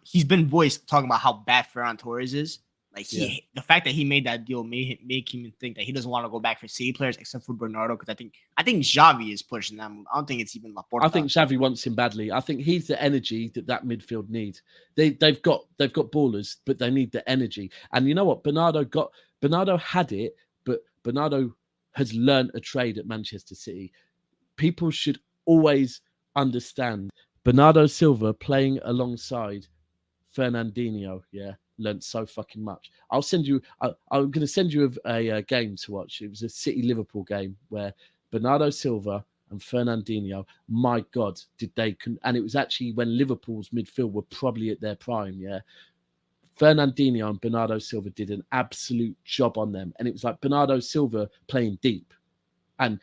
S1: voiced talking about how bad Ferran Torres is. Like the fact that he made that deal make him think that he doesn't want to go back for City players except for Bernardo because I think Xavi is pushing them. I don't think it's even Laporta.
S2: I think Xavi wants him badly. I think he's the energy that midfield needs. They've got ballers, but they need the energy. And you know what? Bernardo had it, but Bernardo has learned a trade at Manchester City. People should always understand Bernardo Silva playing alongside Fernandinho. Yeah. Learned so fucking much. I'm going to send you a game to watch. It was a City-Liverpool game where Bernardo Silva and Fernandinho, my God, and it was actually when Liverpool's midfield were probably at their prime, yeah. Fernandinho and Bernardo Silva did an absolute job on them. And it was like Bernardo Silva playing deep. And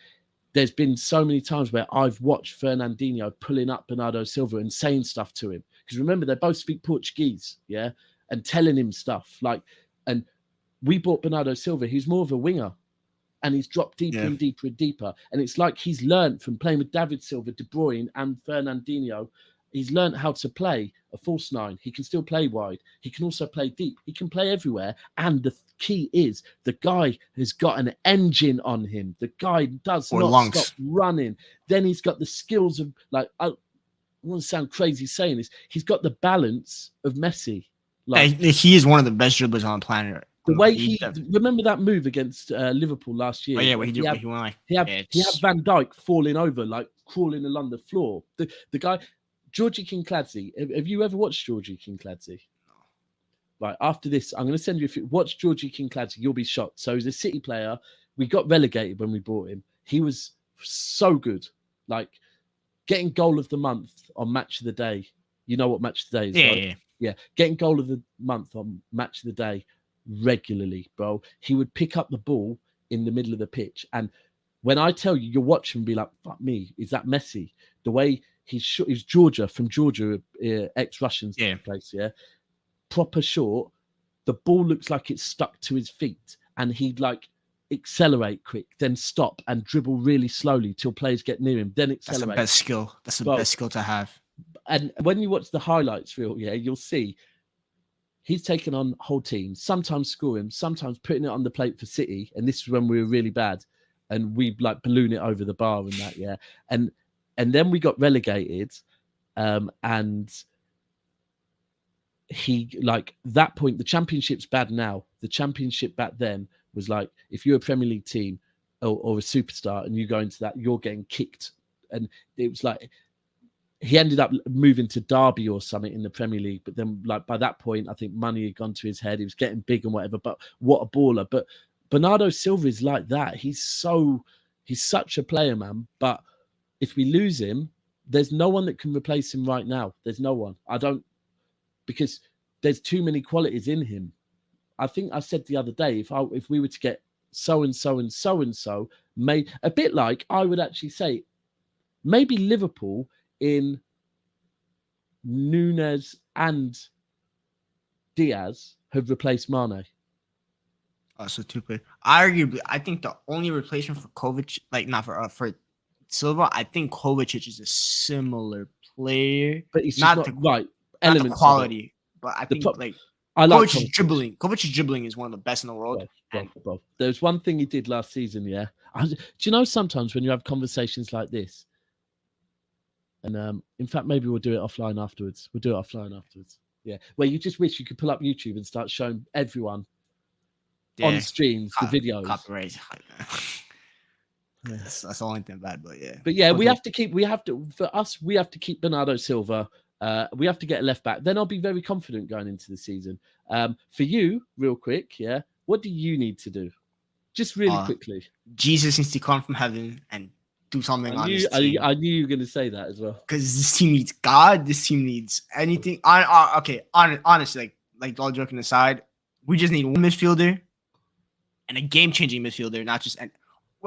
S2: there's been so many times where I've watched Fernandinho pulling up Bernardo Silva and saying stuff to him. Because remember, they both speak Portuguese, yeah? And telling him stuff and we bought Bernardo Silva. He's more of a winger and he's dropped deeper and deeper and deeper. And it's like he's learned from playing with David Silva, De Bruyne and Fernandinho. He's learned how to play a false nine. He can still play wide. He can also play deep. He can play everywhere. And the key is the guy has got an engine on him. The guy does not stop running. Then he's got the skills of I want to sound crazy saying this. He's got the balance of Messi.
S1: He is one of the best dribblers on the planet.
S2: The way remember that move against Liverpool last year?
S1: Oh yeah, he
S2: had Van Dijk falling over, like crawling along the floor. The guy, Georgie Kinkladze. Have you ever watched Georgie Kinkladze? Right, after this, I'm going to send you. If you watch Georgie Kinkladze, you'll be shocked. So he's a City player. We got relegated when we bought him. He was so good, like getting goal of the month on Match of the Day. You know what Match of the Day is?
S1: Yeah, right?
S2: Yeah, getting goal of the month on match of the day regularly, bro. He would pick up the ball in the middle of the pitch, and when I tell you, you'll watch him and be like, "Fuck me, is that Messi?" The way he's Georgia from Georgia, ex-Russian
S1: Yeah.
S2: place, yeah, proper short. The ball looks like it's stuck to his feet, and he'd like accelerate quick, then stop and dribble really slowly till players get near him, then
S1: That's the
S2: accelerate.
S1: best skill. That's the
S2: Bro,
S1: best skill to have.
S2: and when you watch the highlights reel, yeah, you'll see he's taken on whole teams, sometimes scoring, sometimes putting it on the plate for City. And this is when we were really bad and we like balloon it over the bar and that, yeah. And then we got relegated. And he like that point, the championship's bad now. The championship back then was like, if you're a Premier League team or a superstar and you go into that, you're getting kicked. And it was like, he ended up moving to Derby or something in the Premier League. But then, like, by that point, I think money had gone to his head. He was getting big and whatever. But what a baller. But Bernardo Silva is like that. He's such a player, man. But if we lose him, there's no one that can replace him right now. There's no one. Because there's too many qualities in him. I think I said the other day, if we were to get so and so and so and so, a bit like I would actually say, maybe Liverpool in Nunes and Diaz have replaced Mane.
S1: Oh, so two players. Arguably, I think the only replacement for Kovacic, like not for Silva, I think Kovacic is a similar player,
S2: but it's
S1: not
S2: not
S1: the
S2: right
S1: not
S2: elements
S1: the quality. But I think
S2: I like
S1: Kovacic's dribbling. Kovacic's dribbling is one of the best in the world.
S2: Bro. There's one thing he did last season, yeah. Do you know sometimes when you have conversations like this, and in fact maybe we'll do it offline afterwards. Yeah, where you just wish you could pull up YouTube and start showing everyone on streams the videos.
S1: Copyright. That's the only thing bad, but yeah.
S2: But yeah, we have to keep Bernardo Silva. We have to get a left back. Then I'll be very confident going into the season. For you, real quick, yeah, what do you need to do? Just really quickly. Jesus
S1: needs to come from heaven and do something on this
S2: team. I knew you were going to say that as well.
S1: Because this team needs God. This team needs anything. Honestly, like all joking aside, we just need one midfielder and a game-changing midfielder, not just.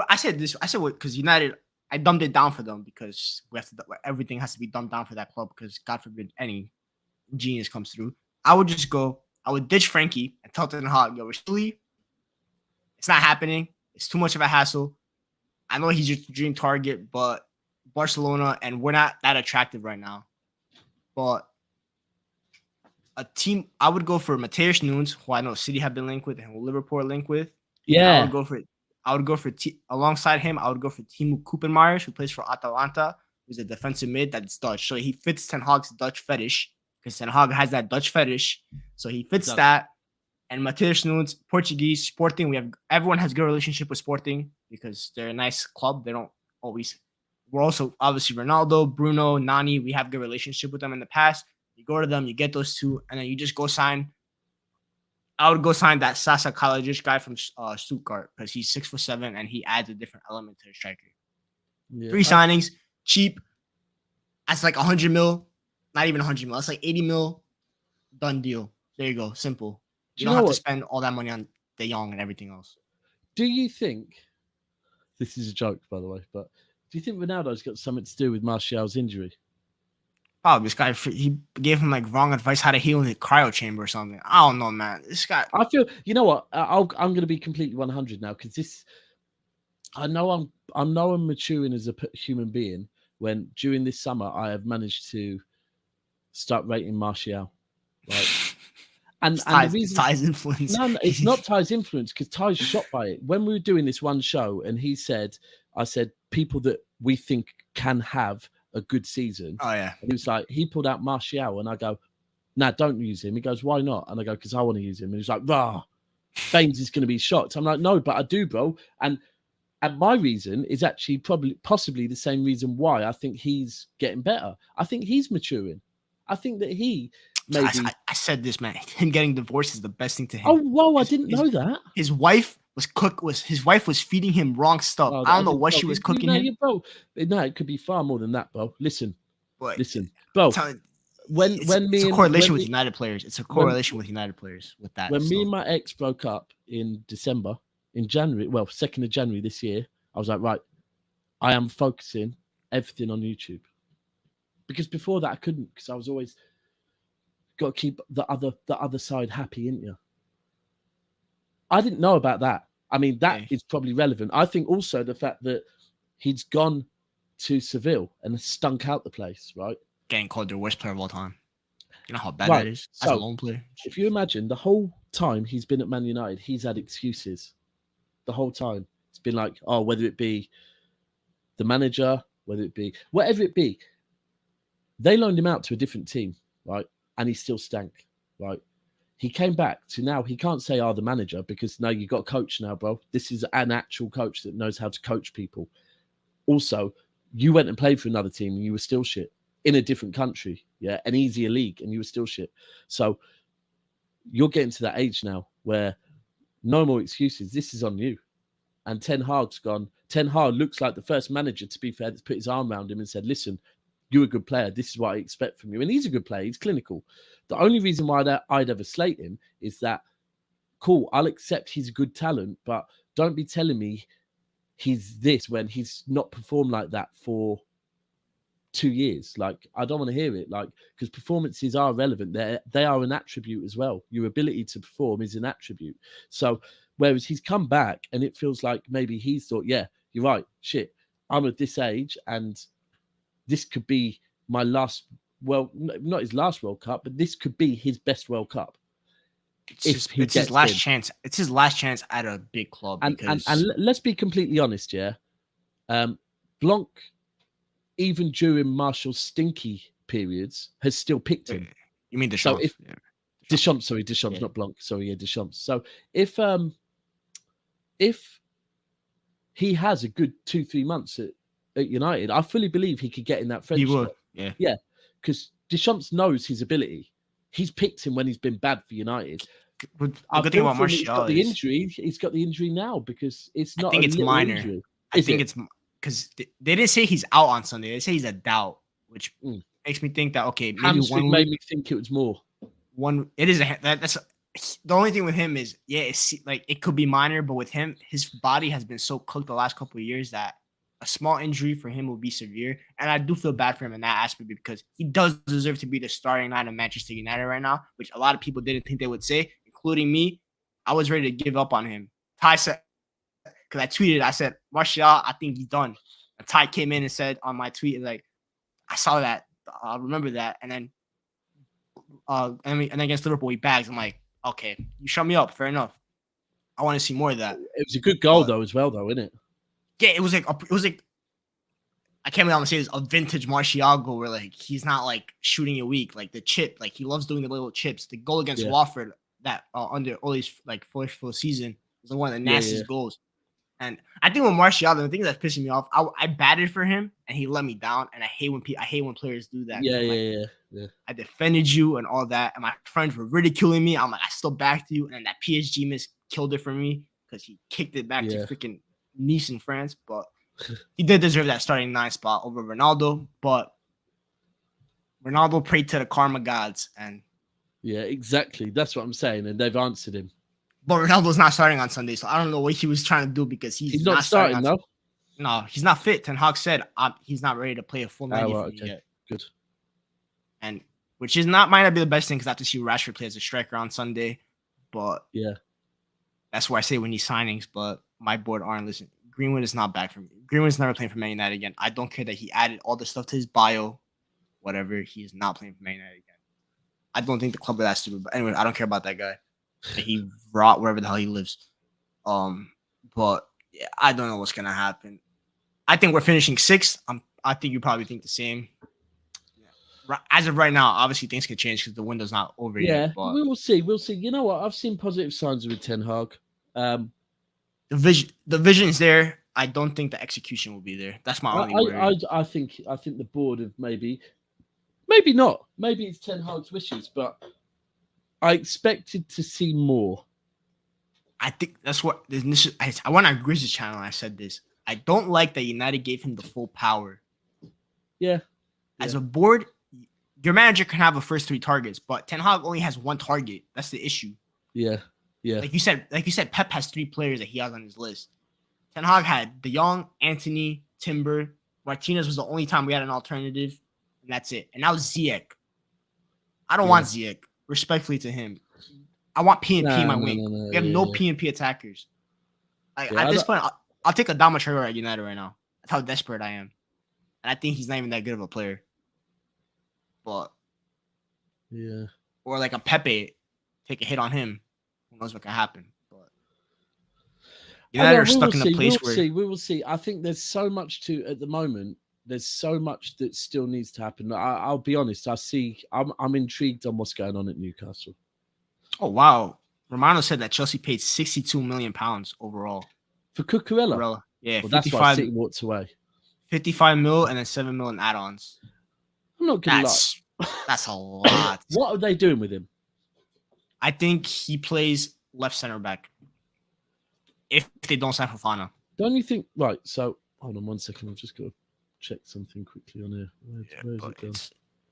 S1: I said because United, I dumbed it down for them because everything has to be dumbed down for that club because God forbid any genius comes through. I would ditch Frankie and tell Ten Hag, yo, it's not happening. It's too much of a hassle. I know he's your dream target, but Barcelona, and we're not that attractive right now. But a team, I would go for Matheus Nunes, who I know City have been linked with and who Liverpool linked with.
S2: Yeah.
S1: I would go for alongside him. I would go for Timo Koopmeiners, who plays for Atalanta, who's a defensive mid that's Dutch. So he fits Ten Hag's Dutch fetish because Ten Hag has that Dutch fetish. So he fits that. And Matheus Nunes, Portuguese, Sporting. Everyone has a good relationship with Sporting because they're a nice club. They don't always. We're also obviously Ronaldo, Bruno, Nani. We have good relationship with them in the past. You go to them, you get those two, and then you just go sign. I would go sign that Sasa Kalajic guy from Stuttgart because he's 6'7" and he adds a different element to the striker. Yeah. 3 signings, cheap. That's like 100 mil, not even 100 mil. That's like 80 mil, done deal. There you go, simple. You don't have to spend all that money on De Jong and everything else.
S2: Do you think, this is a joke, by the way, but do you think Ronaldo's got something to do with Martial's injury?
S1: Oh, this guy, he gave him like wrong advice how to heal in the cryo chamber or something. I don't know, man. This guy.
S2: I feel, you know what? I'm going to be completely 100 now because I know I'm maturing as a human being when during this summer I have managed to start rating Martial. Right. And the reason
S1: Ty's influence.
S2: No, it's not Ty's influence because Ty's shocked by it. When we were doing this one show, and I said people that we think can have a good season.
S1: Oh yeah.
S2: And he was like, he pulled out Martial, and I go, nah, don't use him. He goes, why not? And I go, because I want to use him. And he's like, rah, Baines is going to be shocked. I'm like, no, but I do, bro. And my reason is actually possibly the same reason why I think he's getting better. I think he's maturing. I think that he. Maybe.
S1: I said this, man. Him getting divorced is the best thing to him.
S2: Oh, whoa! I didn't know that.
S1: His wife was feeding him wrong stuff. I don't know what she was cooking him.
S2: Bro, no, it could be far more than that, bro. Listen, bro.
S1: It's a correlation with United players. It's a correlation with United players with that.
S2: When me and my ex broke up in January, 2nd of January this year, I was like, right, I am focusing everything on YouTube. Because before that I couldn't, because I was always got to keep the other side happy, ain't you? I didn't know about that. I mean, that is probably relevant. I think also the fact that he's gone to Seville and stunk out the place, right?
S1: Getting called the worst player of all time. You know how bad that is as a lone player?
S2: If you imagine the whole time he's been at Man United, he's had excuses. The whole time. It's been like, oh, whether it be the manager, whether it be whatever it be, they loaned him out to a different team, right? And he still stank, right? He came back to now, he can't say, the manager, because now you got a coach now, bro. This is an actual coach that knows how to coach people. Also, you went and played for another team and you were still shit in a different country, an easier league, and you were still shit. So you're getting to that age now where no more excuses. This is on you. And Ten Hag's gone. Ten Hag looks like the first manager, to be fair, that's put his arm around him and said, listen, you're a good player. This is what I expect from you. And he's a good player. He's clinical. The only reason why I'd ever slate him is that, cool, I'll accept he's a good talent, but don't be telling me he's this when he's not performed like that for 2 years. Like, I don't want to hear it. Like, because performances are relevant. They are an attribute as well. Your ability to perform is an attribute. So, whereas he's come back and it feels like maybe he's thought, yeah, you're right. Shit, I'm at this age and this could be my last, not his last World Cup, but this could be his best World Cup.
S1: It's his last chance. It's his last chance at a big club.
S2: And let's be completely honest, Blanc, even during Martial's stinky periods, has still picked him.
S1: You mean Deschamps?
S2: Deschamps, not Blanc. Sorry, Deschamps. So if he has a good 2-3 months at United, I fully believe he could get in that French.
S1: He will,
S2: yeah, because Deschamps knows his ability. He's picked him when he's been bad for United.
S1: The good thing about Martial,
S2: he's got the injury. He's got the injury now because it's not.
S1: I think it's minor.
S2: Injury.
S1: I think it's because they didn't say he's out on Sunday. They say he's a doubt, which makes me think that maybe
S2: one made me think it was more.
S1: It is that's the only thing with him is it's like it could be minor, but with him, his body has been so cooked the last couple of years that a small injury for him will be severe. And I do feel bad for him in that aspect because he does deserve to be the starting line of Manchester United right now, which a lot of people didn't think they would say, including me. I was ready to give up on him. Ty said, because I tweeted, I said, Martial, I think he's done. And Ty came in and said on my tweet, like, I saw that. I remember that. And then against Liverpool, he bags. I'm like, okay, you shut me up. Fair enough. I want to see more of that.
S2: It was a good goal, though, isn't it?
S1: Yeah, it was like I can't believe I'm gonna say this, a vintage Martial goal where like he's not like shooting it weak, like the chip, like he loves doing the little chips. The goal against Watford that under Ole's like first full season was like one of the nastiest goals. And I think with Martial, the thing that's pissing me off, I batted for him and he let me down, and I hate when players do that.
S2: Yeah.
S1: I defended you and all that, and my friends were ridiculing me. I'm like, I still backed you, and then that PSG miss killed it for me because he kicked it back to freaking Nice in France, but he did deserve that starting 9 spot over Ronaldo. But Ronaldo prayed to the karma gods, and
S2: exactly. That's what I'm saying, and they've answered him.
S1: But Ronaldo's not starting on Sunday, so I don't know what he was trying to do because he's
S2: not starting.
S1: No, he's not fit. Ten Hag said he's not ready to play a full 90 yet.
S2: Good.
S1: And which might not be the best thing because I have to see Rashford play as a striker on Sunday, but that's why I say we need signings. But my board aren't listening. Greenwood is not back for me. Greenwood's never playing for Man United again. I don't care that he added all the stuff to his bio, whatever. He is not playing for Man United again. I don't think the club is that stupid. But anyway, I don't care about that guy. He rot wherever the hell he lives. But yeah, I don't know what's gonna happen. I think we're finishing 6th. I think you probably think the same. As of right now, obviously things can change because the window's not over yet. But
S2: we'll see. We'll see. You know what? I've seen positive signs with Ten Hag.
S1: The vision is there. I don't think the execution will be there. That's my only worry.
S2: I think the board have maybe not. Maybe it's Ten Hag's wishes, but I expected to see more.
S1: I think that's what I went on Grizz's channel and I said this. I don't like that United gave him the full power.
S2: Yeah.
S1: As a board, your manager can have the first 3 targets, but Ten Hag only has 1 target. That's the issue.
S2: Yeah.
S1: Like you said, Pep has 3 players that he has on his list. Ten Hag had De Jong, Anthony, Timber. Martinez was the only time we had an alternative, and that's it. And now Ziyech. I don't want Ziyech. Respectfully to him, I want P and P in my wing.
S2: No,
S1: We have no P and P attackers. At this point, I'll take a Adama Traore at United right now. That's how desperate I am, and I think he's not even that good of a player. But or like a Pepe, take a hit on him. Who knows what can happen? But United are stuck in a place where
S2: we will see. I think there's so much at the moment. There's so much that still needs to happen. I'll be honest. I'm intrigued on what's going on at Newcastle.
S1: Oh wow, Romano said that Chelsea paid £62 million overall
S2: for Cucurella.
S1: Yeah,
S2: well, that's why City walked away.
S1: 55 mil and then 7 mil in add-ons.
S2: I'm not gonna lie.
S1: That's a lot.
S2: What are they doing with him?
S1: I think he plays left center back. If they don't sign Fofana.
S2: Don't you think? Right. So hold on 1 second. I've just got to check something quickly on here. Where's it gone?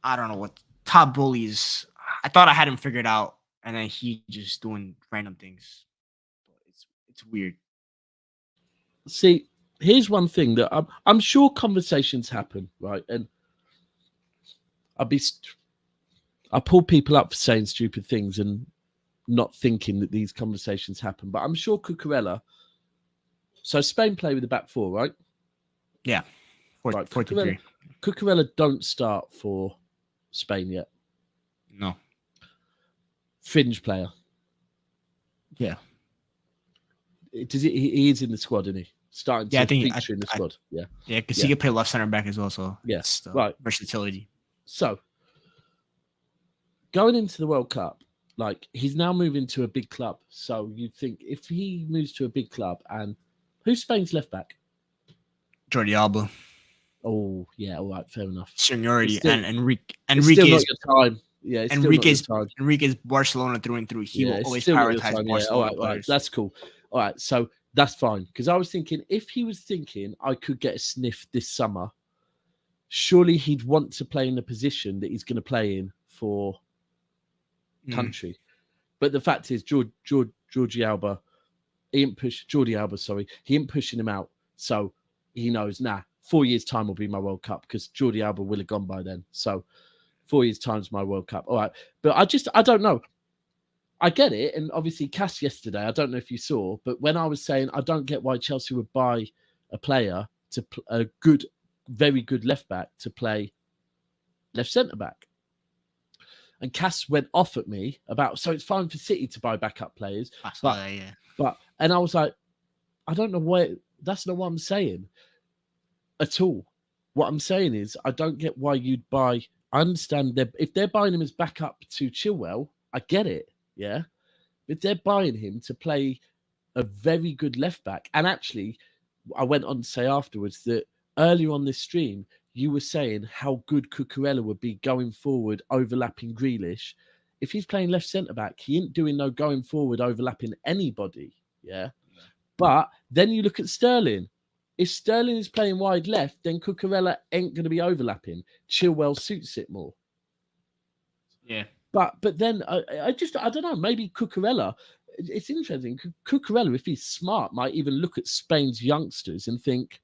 S1: I don't know what top bullies. I thought I had him figured out, and then he just doing random things. It's weird.
S2: See, here's one thing that I'm sure conversations happen, right? And I pull people up for saying stupid things and not thinking that these conversations happen. But I'm sure Cucurella. So Spain play with the back 4, right?
S1: Yeah.
S2: Right. Cucurella don't start for Spain yet.
S1: No.
S2: Fringe player.
S1: Yeah.
S2: He is in the squad, isn't he? Starting to feature in the squad. Yeah.
S1: Yeah, because he can play left center back as well. So
S2: yes, right.
S1: Versatility.
S2: So going into the World Cup, like he's now moving to a big club. So you'd think if he moves to a big club, and who's Spain's left back?
S1: Jordi Alba.
S2: Oh yeah, all right, fair enough.
S1: Seniority and Enrique
S2: still not your time. Yeah,
S1: Enrique's Barcelona through and through. He will always prioritize Barcelona.
S2: All right, that's cool. All right, so that's fine. Because I was thinking, if he was thinking I could get a sniff this summer, surely he'd want to play in the position that he's going to play in for country. But the fact is, Jordi Alba, he ain't pushing him out. So he knows, 4 years' time will be my World Cup because Jordi Alba will have gone by then. So 4 years' time is my World Cup. All right. But I don't know. I get it. And obviously, Cass yesterday, I don't know if you saw, but when I was saying I don't get why Chelsea would buy a player a very good left back to play left centre back. And Cass went off at me about, so it's fine for City to buy backup players. And I was like, I don't know why. That's not what I'm saying at all. What I'm saying is, I don't get why you'd buy. I understand if they're buying him as backup to Chilwell, I get it. Yeah. If they're buying him to play a very good left back, and actually, I went on to say afterwards that earlier on this stream, you were saying how good Cucurella would be going forward, overlapping Grealish. If he's playing left centre back, he ain't doing no going forward, overlapping anybody. Yeah. But then you look at Sterling. If Sterling is playing wide left, then Cucurella ain't going to be overlapping. Chilwell suits it more.
S1: Yeah.
S2: But then I don't know. Maybe Cucurella. It's interesting. Cucurella, if he's smart, might even look at Spain's youngsters and think,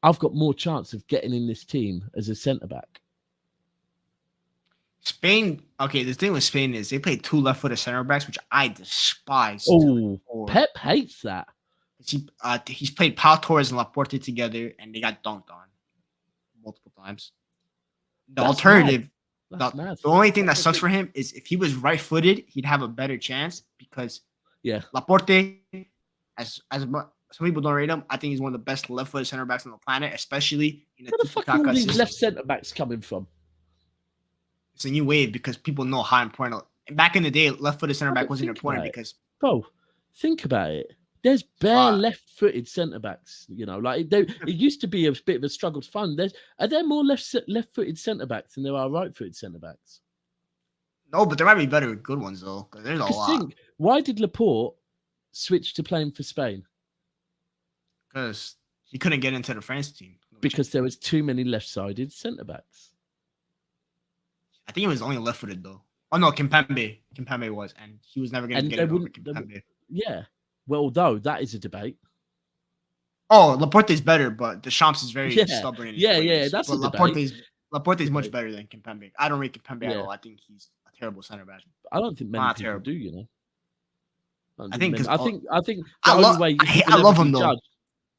S2: I've got more chance of getting in this team as a centre back.
S1: Spain, okay, the thing with Spain is they play 2 left-footed center backs, which I despise.
S2: Oh, Pep hates that.
S1: He's played Pau Torres and Laporte together, and they got dunked on multiple times. The alternative, the only thing that sucks for him is if he was right-footed, he'd have a better chance because Laporte, as some people don't rate him, I think he's one of the best left-footed center backs on the planet, especially in the
S2: Where the fuck are all these left centre backs coming from?
S1: It's a new wave because people know how important. Back in the day, left-footed center back wasn't important because.
S2: Bro, think about it. There's bare left-footed centre backs. You know, like it used to be a bit of a struggle to find. Are there more left-footed centre backs than there are right-footed centre backs?
S1: No, but there might be better good ones though. Because there's a lot.
S2: Why did Laporte switch to playing for Spain?
S1: Because he couldn't get into the France team.
S2: Because there was too many left-sided centre backs.
S1: I think he was only left-footed though. Oh no, Kimpembe was, and he was never going to
S2: And
S1: get
S2: they
S1: it over
S2: wouldn't.
S1: Kimpembe.
S2: Yeah. Well, though that is a debate.
S1: Oh, Laporte's better, but Deschamps is very
S2: Yeah,
S1: stubborn in his
S2: yeah, yeah.
S1: ways.
S2: That's
S1: But
S2: a debate.
S1: Laporte's much
S2: Debate.
S1: better than Kimpembe. I don't rate Kimpembe at
S2: Yeah.
S1: all. I think he's a terrible center back.
S2: I don't think many
S1: Not
S2: people
S1: terrible.
S2: do. You know.
S1: I think because
S2: I think the only way he
S1: I
S2: will
S1: love
S2: ever
S1: him
S2: be
S1: though,
S2: judged.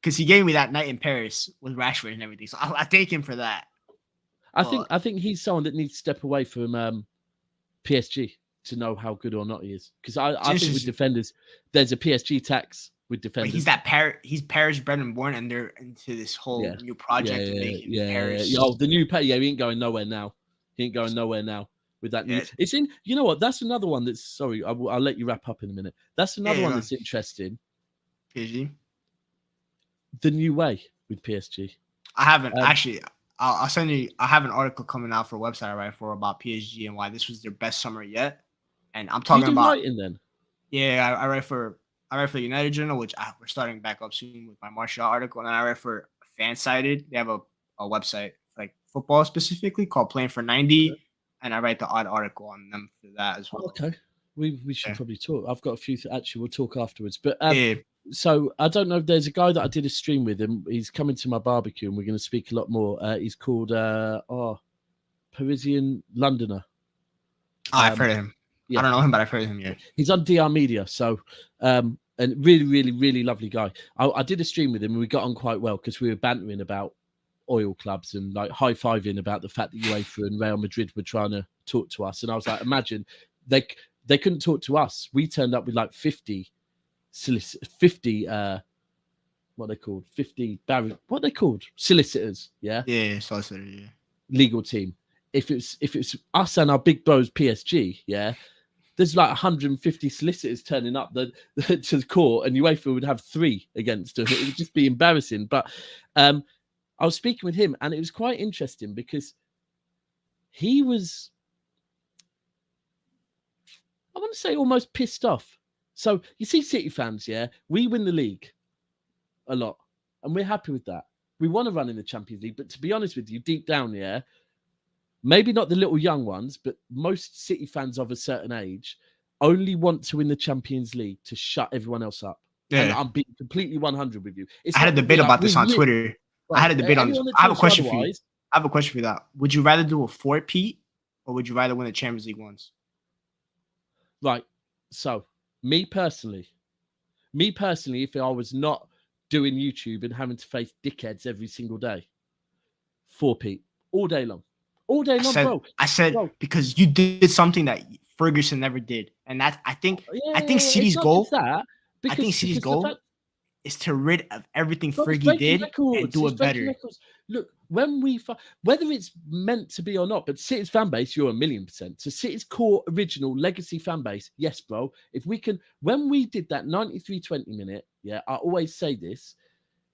S1: because he gave me that night in Paris with Rashford and everything. So I take him for that.
S2: I think he's someone that needs to step away from PSG to know how good or not he is. Because I think with defenders, there's a PSG tax with defenders.
S1: But he's Paris bred and born, and they're into this whole new project of making Paris.
S2: Oh, the new he ain't going nowhere now. He ain't going nowhere now with that new. It's in. You know what? That's another one that's. Sorry, I'll let you wrap up in a minute. That's another one that's interesting.
S1: PSG.
S2: The new way with PSG.
S1: I haven't actually. I'll send you. I have an article coming out for a website I write for about PSG and why this was their best summer yet. And I'm talking about
S2: writing then.
S1: Yeah, I write for the United Journal, which we're starting back up soon with my Martial article, and then I write for Fansided. They have a website like football specifically called Playing for 90, and I write the odd article on them for that as well.
S2: Okay, we should probably talk. I've got a few. Actually, we'll talk afterwards. But
S1: yeah.
S2: So I don't know. There's a guy that I did a stream with him. He's coming to my barbecue, and we're going to speak a lot more. He's called Parisian Londoner.
S1: I've heard of him. Yeah. I don't know him, but I've heard of him. Yeah,
S2: he's on DR Media. So and really, really, really lovely guy. I did a stream with him, and we got on quite well because we were bantering about oil clubs and like high-fiving about the fact that UEFA and Real Madrid were trying to talk to us. And I was like, imagine they couldn't talk to us. We turned up with like 50 what they called 50 what they called solicitors,
S1: solicitors,
S2: legal team. If it's us and our big bros PSG, there's like 150 solicitors turning up to the court, and UEFA would have 3 against them. It would just be embarrassing. But I was speaking with him, and it was quite interesting because he was, I want to say, almost pissed off. So you see, City fans, we win the league a lot, and we're happy with that. We want to run in the Champions League, but to be honest with you, deep down, maybe not the little young ones, but most City fans of a certain age only want to win the Champions League to shut everyone else up. Yeah. And I'm being completely 100 with you.
S1: I had a debate about this on Twitter. I had a debate on this. I have a question for you. I have a question for you. That would you rather do a 4-peat or would you rather win the Champions League once?
S2: Right. So me personally, if I was not doing YouTube and having to face dickheads every single day, 4-peat all day long. All day long, bro.
S1: I said, because you did something that Ferguson never did. And that's, I think City's goal is to rid of everything Fergie did and do it better.
S2: Look, whether it's meant to be or not, but City's fan base, you're 1,000,000%. So City's core, original, legacy fan base, yes, bro. If we can, when we did that 93-20 minute, I always say this,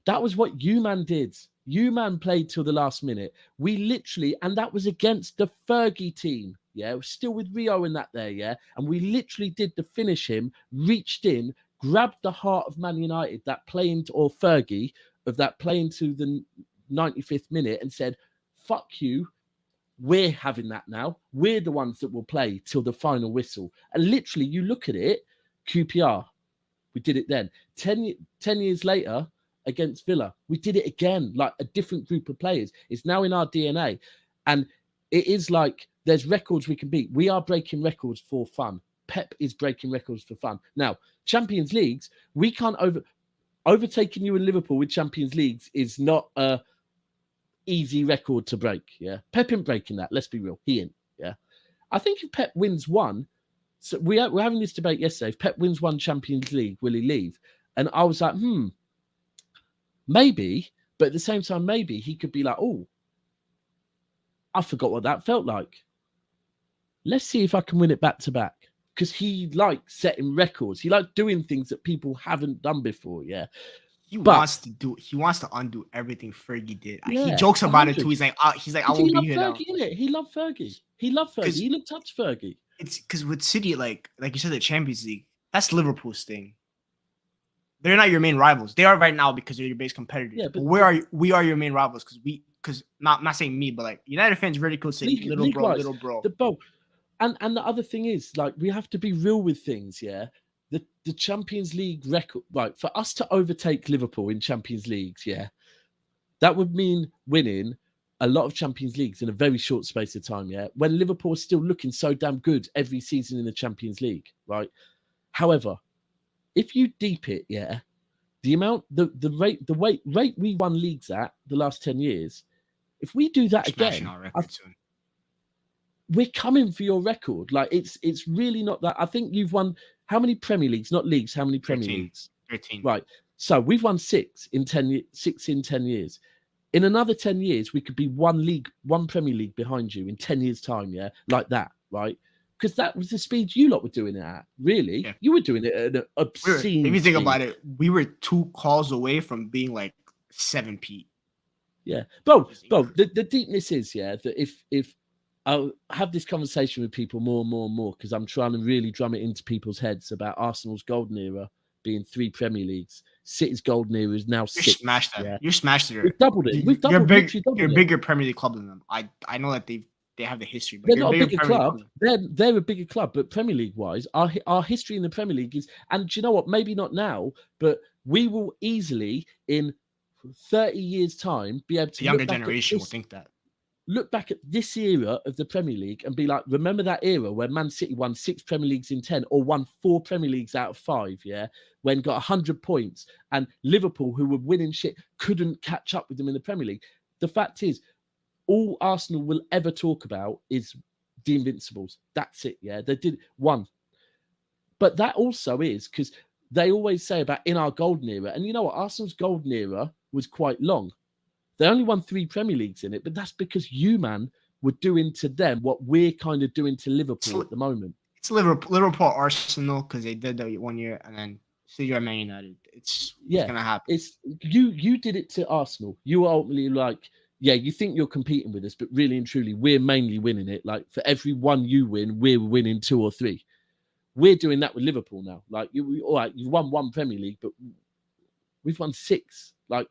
S2: that was what U-Man did. U-Man played till the last minute. We literally, and that was against the Fergie team. Still with Rio in that there, and we literally did the finish him, reached in, grabbed the heart of Man United, that playing to, or Fergie, of that playing to the 95th minute, and said, fuck you, we're having that now. We're the ones that will play till the final whistle. And literally, you look at it, QPR, we did it then. 10 years later, against Villa, we did it again, like a different group of players. It's now in our DNA. And it is like, there's records we can beat. We are breaking records for fun. Pep is breaking records for fun. Now, Champions Leagues, we can't overtaking you in Liverpool with Champions Leagues is not a easy record to break. Pep ain't breaking that. Let's be real. He ain't. I think if Pep wins one, so we're having this debate yesterday. If Pep wins one Champions League, will he leave? And I was like, maybe. But at the same time, maybe he could be like, oh, I forgot what that felt like. Let's see if I can win it back to back. Because he likes setting records. He likes doing things that people haven't done before.
S1: He wants to undo everything Fergie did. He jokes about 100. It too. He's like, I won't be here now.
S2: He loved Fergie. He looked up to Fergie.
S1: It's because with City, like you said, the Champions League, that's Liverpool's thing. They're not your main rivals. They are right now because they're your base competitors. Yeah, but we are your main rivals because because not saying me, but like United fans ridicule City, little bro,
S2: league-wise,
S1: little bro.
S2: And the other thing is, like, we have to be real with things, yeah. The Champions League record, right? For us to overtake Liverpool in Champions Leagues, yeah, that would mean winning a lot of Champions Leagues in a very short space of time, yeah. When Liverpool is still looking so damn good every season in the Champions League, right? However, if you deep it, yeah, the amount, the rate we won leagues at the last 10 years, if we do that again,
S1: Our record soon.
S2: We're coming for your record. Like, it's really not that. I think you've won how many Premier Leagues, not leagues, how many Premier
S1: 13.
S2: Leagues?
S1: 13.
S2: Right. So we've won 6 in 10 years. In another 10 years, we could be one Premier League behind you in 10 years' time, yeah? Like that, right? Because that was the speed you lot were doing it at, really. Yeah. You were doing it at an obscene
S1: if you think
S2: speed.
S1: about it, we were 2 calls away from being like 7 Pete.
S2: Yeah. Bro, the deepness is, yeah, that if I'll have this conversation with people more and more because I'm trying to really drum it into people's heads about Arsenal's golden era being 3 Premier Leagues. City's golden era is now 6.
S1: Smashed that.
S2: Yeah.
S1: You smashed it.
S2: We've doubled it. We've doubled it.
S1: You're a bigger Premier League club than them. I know that they have the history, but
S2: they're not a bigger club. They're a bigger club, but Premier League wise, our history in the Premier League is, and do you know what? Maybe not now, but we will easily in 30 years' time be able to.
S1: The younger generation will think that.
S2: Look back at this era of the Premier League and be like, remember that era where Man City won 6 Premier Leagues in 10 or won 4 Premier Leagues out of 5, yeah? When got 100 points and Liverpool, who were winning shit, couldn't catch up with them in the Premier League. The fact is, all Arsenal will ever talk about is the Invincibles. That's it, yeah? They did 1. But that also is because they always say about in our golden era, and you know what? Arsenal's golden era was quite long. They only won 3 Premier Leagues in it, but that's because you, man, were doing to them what we're kind of doing to Liverpool at the moment.
S1: It's Liverpool Arsenal because they did that 1 year, and then City or Man United. It's gonna happen.
S2: It's you did it to Arsenal. You were ultimately like, yeah, you think you're competing with us, but really and truly, we're mainly winning it. Like for every one you win, we're winning 2 or 3. We're doing that with Liverpool now. Like all right, you've won 1 Premier League, but we've won 6. Like.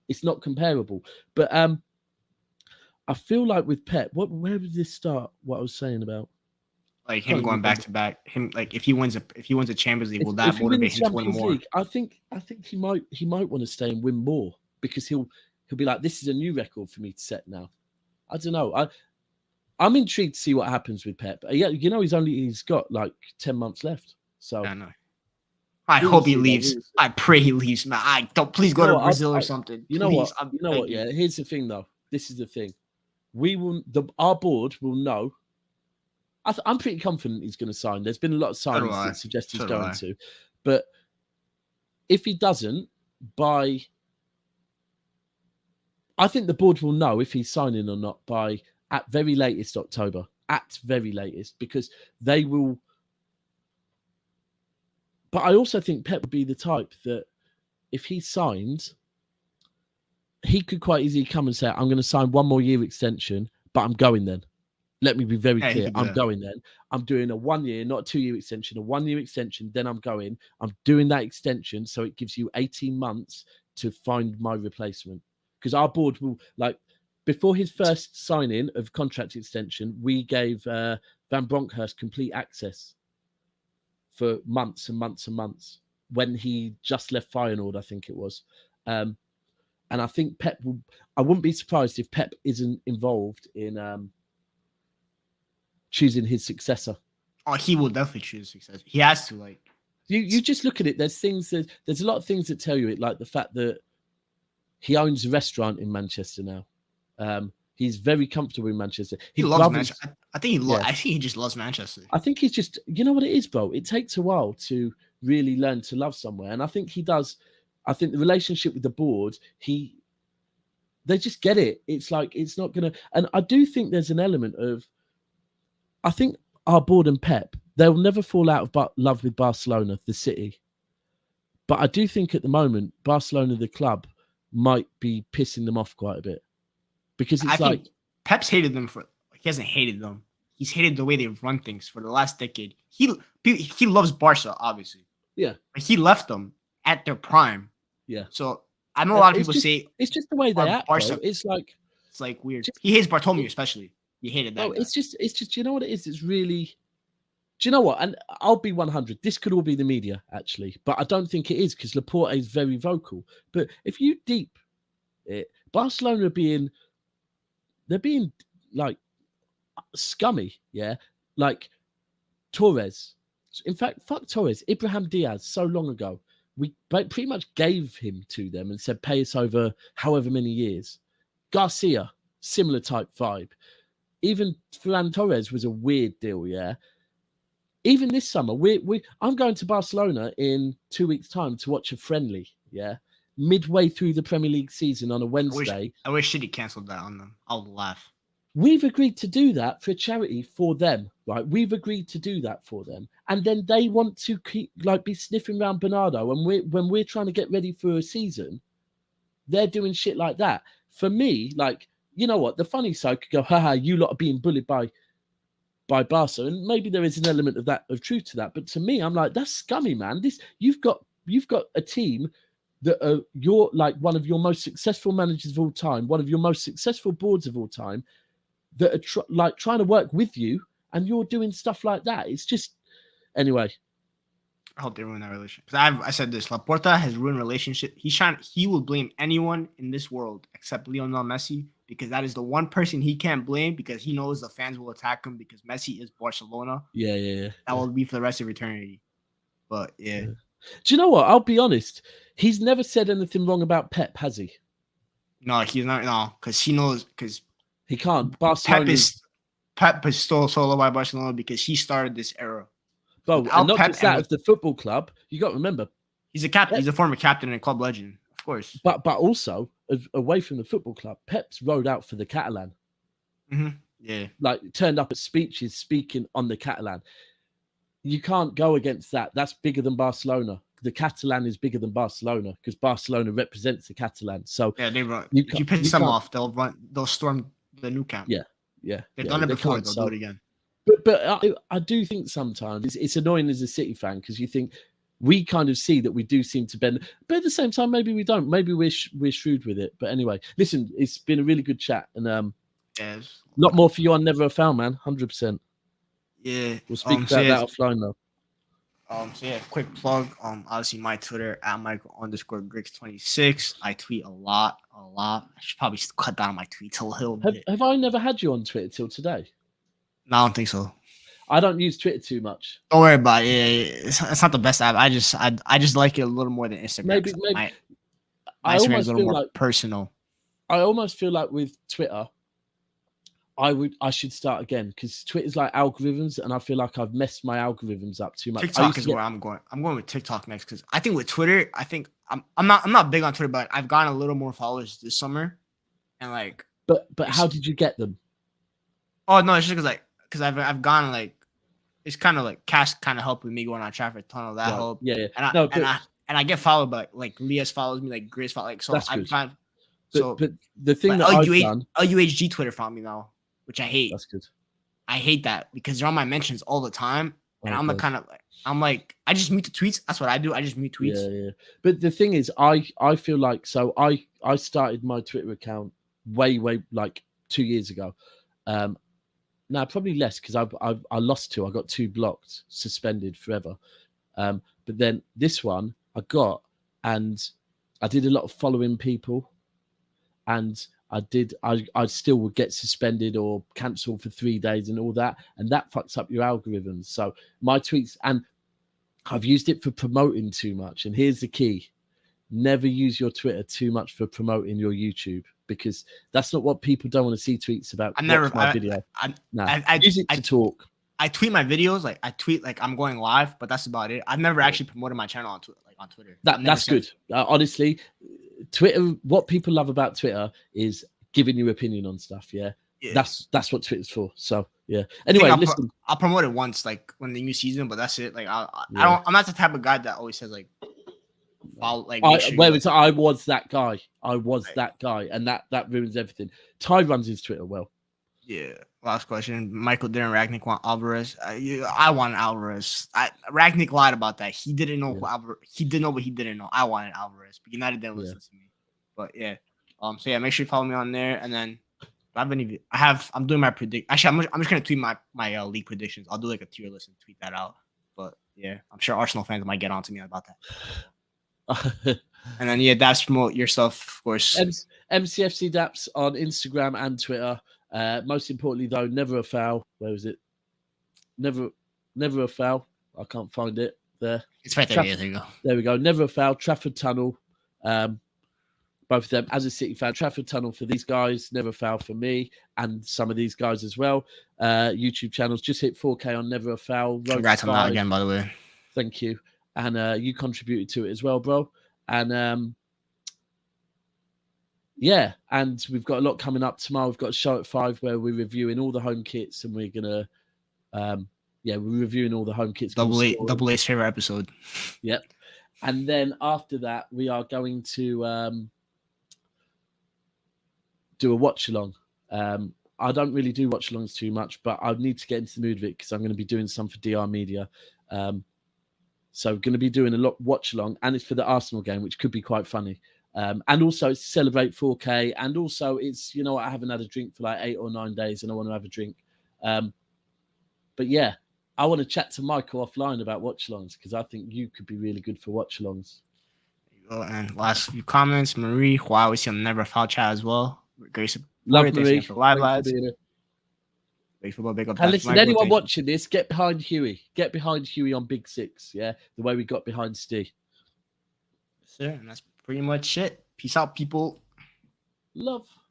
S2: It's not comparable, but I feel like with Pep, where did this start? What I was saying about
S1: like him going back to back, him like if he wins a Champions League, will that motivate him to win more?
S2: I think he might want to stay and win more because he'll be like, this is a new record for me to set now. I don't know. I'm intrigued to see what happens with Pep. Yeah, you know he's got like 10 months left. So
S1: I know. I hope he leaves. I pray he leaves, man. I don't. Please go to Brazil or something.
S2: You know what? You know what? Yeah. Here's the thing, though. This is the thing. We will. Our board will know. I'm pretty confident he's going to sign. There's been a lot of signs that suggest he's going to, but if he doesn't, I think the board will know if he's signing or not by at very latest October. At very latest, because they will. But I also think Pep would be the type that if he signed, he could quite easily come and say, I'm going to sign 1 more year extension, but I'm going then. Let me be very clear. I'm going then. I'm doing a 1 year, not a 2 year extension, a 1 year extension. Then I'm going. I'm doing that extension. So it gives you 18 months to find my replacement. Because our board will, like, before his first signing of contract extension, we gave Van Bronckhorst complete access for months and months and months when he just left Feyenoord, I think it was. And I think Pep I wouldn't be surprised if Pep isn't involved in choosing his successor.
S1: Oh, he will definitely choose successor. He has to, like.
S2: You just look at it. There's a lot of things that tell you it, like the fact that he owns a restaurant in Manchester now. He's very comfortable in Manchester.
S1: He loves Manchester. I think he just loves Manchester.
S2: I think he's just, you know what it is, bro? It takes a while to really learn to love somewhere. And I think he does. I think the relationship with the board, they just get it. It's like, it's not going to, and I do think there's an element of, I think our board and Pep, they'll never fall out of love with Barcelona, the city. But I do think at the moment, Barcelona, the club, might be pissing them off quite a bit. Because it's like
S1: Pep's hated them he hasn't hated them. He's hated the way they run things for the last decade. He loves Barca, obviously.
S2: Yeah.
S1: But he left them at their prime.
S2: Yeah.
S1: So I know a lot of people say
S2: it's just the way they act. Barca. It's like
S1: It's like weird. He hates Bartomeu, especially. He hated that.
S2: No, it's just. You know what it is? It's really. Do you know what? And I'll be 100. This could all be the media, actually, but I don't think it is because Laporte is very vocal. But if you deep it, Barcelona they're being like scummy, yeah, like Torres. In fact, fuck Torres. Ibrahim Diaz. So long ago, we pretty much gave him to them and said pay us over however many years. Garcia, similar type vibe. Even Ferran Torres was a weird deal, yeah. Even this summer, I'm going to Barcelona in 2 weeks' time to watch a friendly, yeah, midway through the Premier League season on a Wednesday.
S1: I wish City cancelled that on them. I'll laugh.
S2: We've agreed to do that for a charity for them, right? We've agreed to do that for them, and then they want to keep be sniffing around Bernardo, and when we're trying to get ready for a season, they're doing shit like that. For me, you know what? The funny side could go, haha, you lot are being bullied by Barca, and maybe there is an element of truth to that. But to me, I'm like, that's scummy, man. You've got a team that you're like one of your most successful managers of all time, one of your most successful boards of all time, that are trying to work with you, and you're doing stuff like that. It's just anyway.
S1: I hope they ruin that relationship. Because I said this, Laporta has ruined relationship. He will blame anyone in this world except Lionel Messi, because that is the one person he can't blame, because he knows the fans will attack him because Messi is Barcelona.
S2: Yeah.
S1: That will be for the rest of eternity. But yeah.
S2: Do you know what? I'll be honest. He's never said anything wrong about Pep, has he?
S1: No, he's not. No, because he knows. Because
S2: he can't. Barcelona.
S1: Pep is still solo by Barcelona because he started this era.
S2: Bro, and not just that of the football club. You got to remember,
S1: he's a captain. He's a former captain and club legend, of course.
S2: But also away from the football club, Pep's rode out for the Catalan.
S1: Mm-hmm. Yeah,
S2: turned up at speeches speaking on the Catalan. You can't go against that. That's bigger than Barcelona. The Catalan is bigger than Barcelona because Barcelona represents the Catalan. So
S1: yeah, they run. If you piss them off, they'll storm the new camp.
S2: Yeah.
S1: They've done it before. They'll do it again.
S2: But I do think sometimes it's annoying as a City fan because you think we kind of see that we do seem to bend, but at the same time maybe we don't. Maybe we're shrewd with it. But anyway, listen, it's been a really good chat, and a lot more for you on Never a Foul, man. 100%.
S1: Yeah,
S2: we'll speak about that offline though.
S1: So yeah, quick plug. Obviously my Twitter at Michael_Griggs26. I tweet a lot. I should probably cut down my tweets a little bit.
S2: Have I never had you on Twitter till today?
S1: No, I don't think so.
S2: I don't use Twitter too much.
S1: Don't worry about it. It's not the best app. I just like it a little more than Instagram.
S2: Maybe
S1: my Instagram is a little more personal.
S2: I almost feel like with Twitter, I should start again because Twitter's like algorithms, and I feel like I've messed my algorithms up too much.
S1: TikTok is where I'm going. I'm going with TikTok next because I think with Twitter, I'm not big on Twitter, but I've gotten a little more followers this summer, and
S2: But how did you get them?
S1: Oh no, it's just because I've gone it's kind of like cash kind of helped with me going on traffic tunnel that help.
S2: Yeah.
S1: And I get followed by Leas follows me, Grace follows so
S2: that's
S1: I've
S2: good.
S1: So
S2: but the thing that I've done,
S1: LUHG Twitter found me now, which I hate.
S2: That's good.
S1: I hate that because they're on my mentions all the time, and I'm I just mute the tweets. That's what I do. I just mute tweets.
S2: Yeah. But the thing is, I feel like I started my Twitter account way 2 years ago. Now probably less because I lost 2. I got 2 blocked, suspended forever. But then this one I got, and I did a lot of following people, and I still would get suspended or cancelled for 3 days and all that, and that fucks up your algorithms. So my tweets, and I've used it for promoting too much. And here's the key: never use your Twitter too much for promoting your YouTube, because that's not what people don't want to see tweets about. I use it to talk.
S1: I tweet my videos, I tweet I'm going live, but that's about it. I've never actually promoted my channel on Twitter.
S2: That's good. Honestly, Twitter. What people love about Twitter is giving you opinion on stuff. Yeah. That's what Twitter's for. So yeah. Anyway, listen.
S1: I'll promote it once, when the new season, but that's it. I'm not the type of guy that always says I was
S2: that guy. That guy, and that ruins everything. Ty runs his Twitter well.
S1: Yeah. Last question. Michael didn't Ragnick want Alvarez? I wanted Alvarez. Ragnick lied about that. He didn't know who Alvarez. He didn't know what he didn't know. I wanted Alvarez, but United didn't listen to me. But yeah. So yeah, make sure you follow me on there, and then I haven't even. I'm doing my predict. Actually, I'm just gonna tweet my league predictions. I'll do like a tier list and tweet that out. But yeah, I'm sure Arsenal fans might get on to me about that. And then yeah, Daps, promote yourself, of course.
S2: MCFC Daps on Instagram and Twitter. Most importantly, though, never a foul. Where was it? Never a foul. I can't find it there.
S1: It's right there. Yeah, there you go.
S2: There we go. Never a foul. Trafford Tunnel. Both of them. As a City fan, Trafford Tunnel for these guys. Never a foul for me and some of these guys as well. YouTube channels. Just hit 4K on Never a Foul.
S1: Congrats on that again, by the way.
S2: Thank you. And you contributed to it as well, bro. And yeah, and we've got a lot coming up tomorrow. We've got a show at 5 where we're reviewing all the home kits, and we're gonna we're reviewing all the home kits.
S1: Double A's favorite episode.
S2: Yep. And then after that, we are going to do a watch along. I don't really do watch alongs too much, but I need to get into the mood of it because I'm going to be doing some for DR Media. So going to be doing a lot watch along, and it's for the Arsenal game, which could be quite funny. And also it's to celebrate 4K, and also it's, you know, I haven't had a drink for like 8 or 9 days, and I want to have a drink. But yeah, I want to chat to Michael offline about watch alongs because I think you could be really good for watch alongs.
S1: And last few comments, Marie, who I always see on Never Foul chat as well. Great support.
S2: Love Marie.
S1: For live lads. Big football, big up.
S2: And listen, anyone watching this, get behind Huey. Get behind Huey on Big Six. Yeah, the way we got behind Steve.
S1: Yes, sir. And that's pretty much it. Peace out, people.
S2: Love.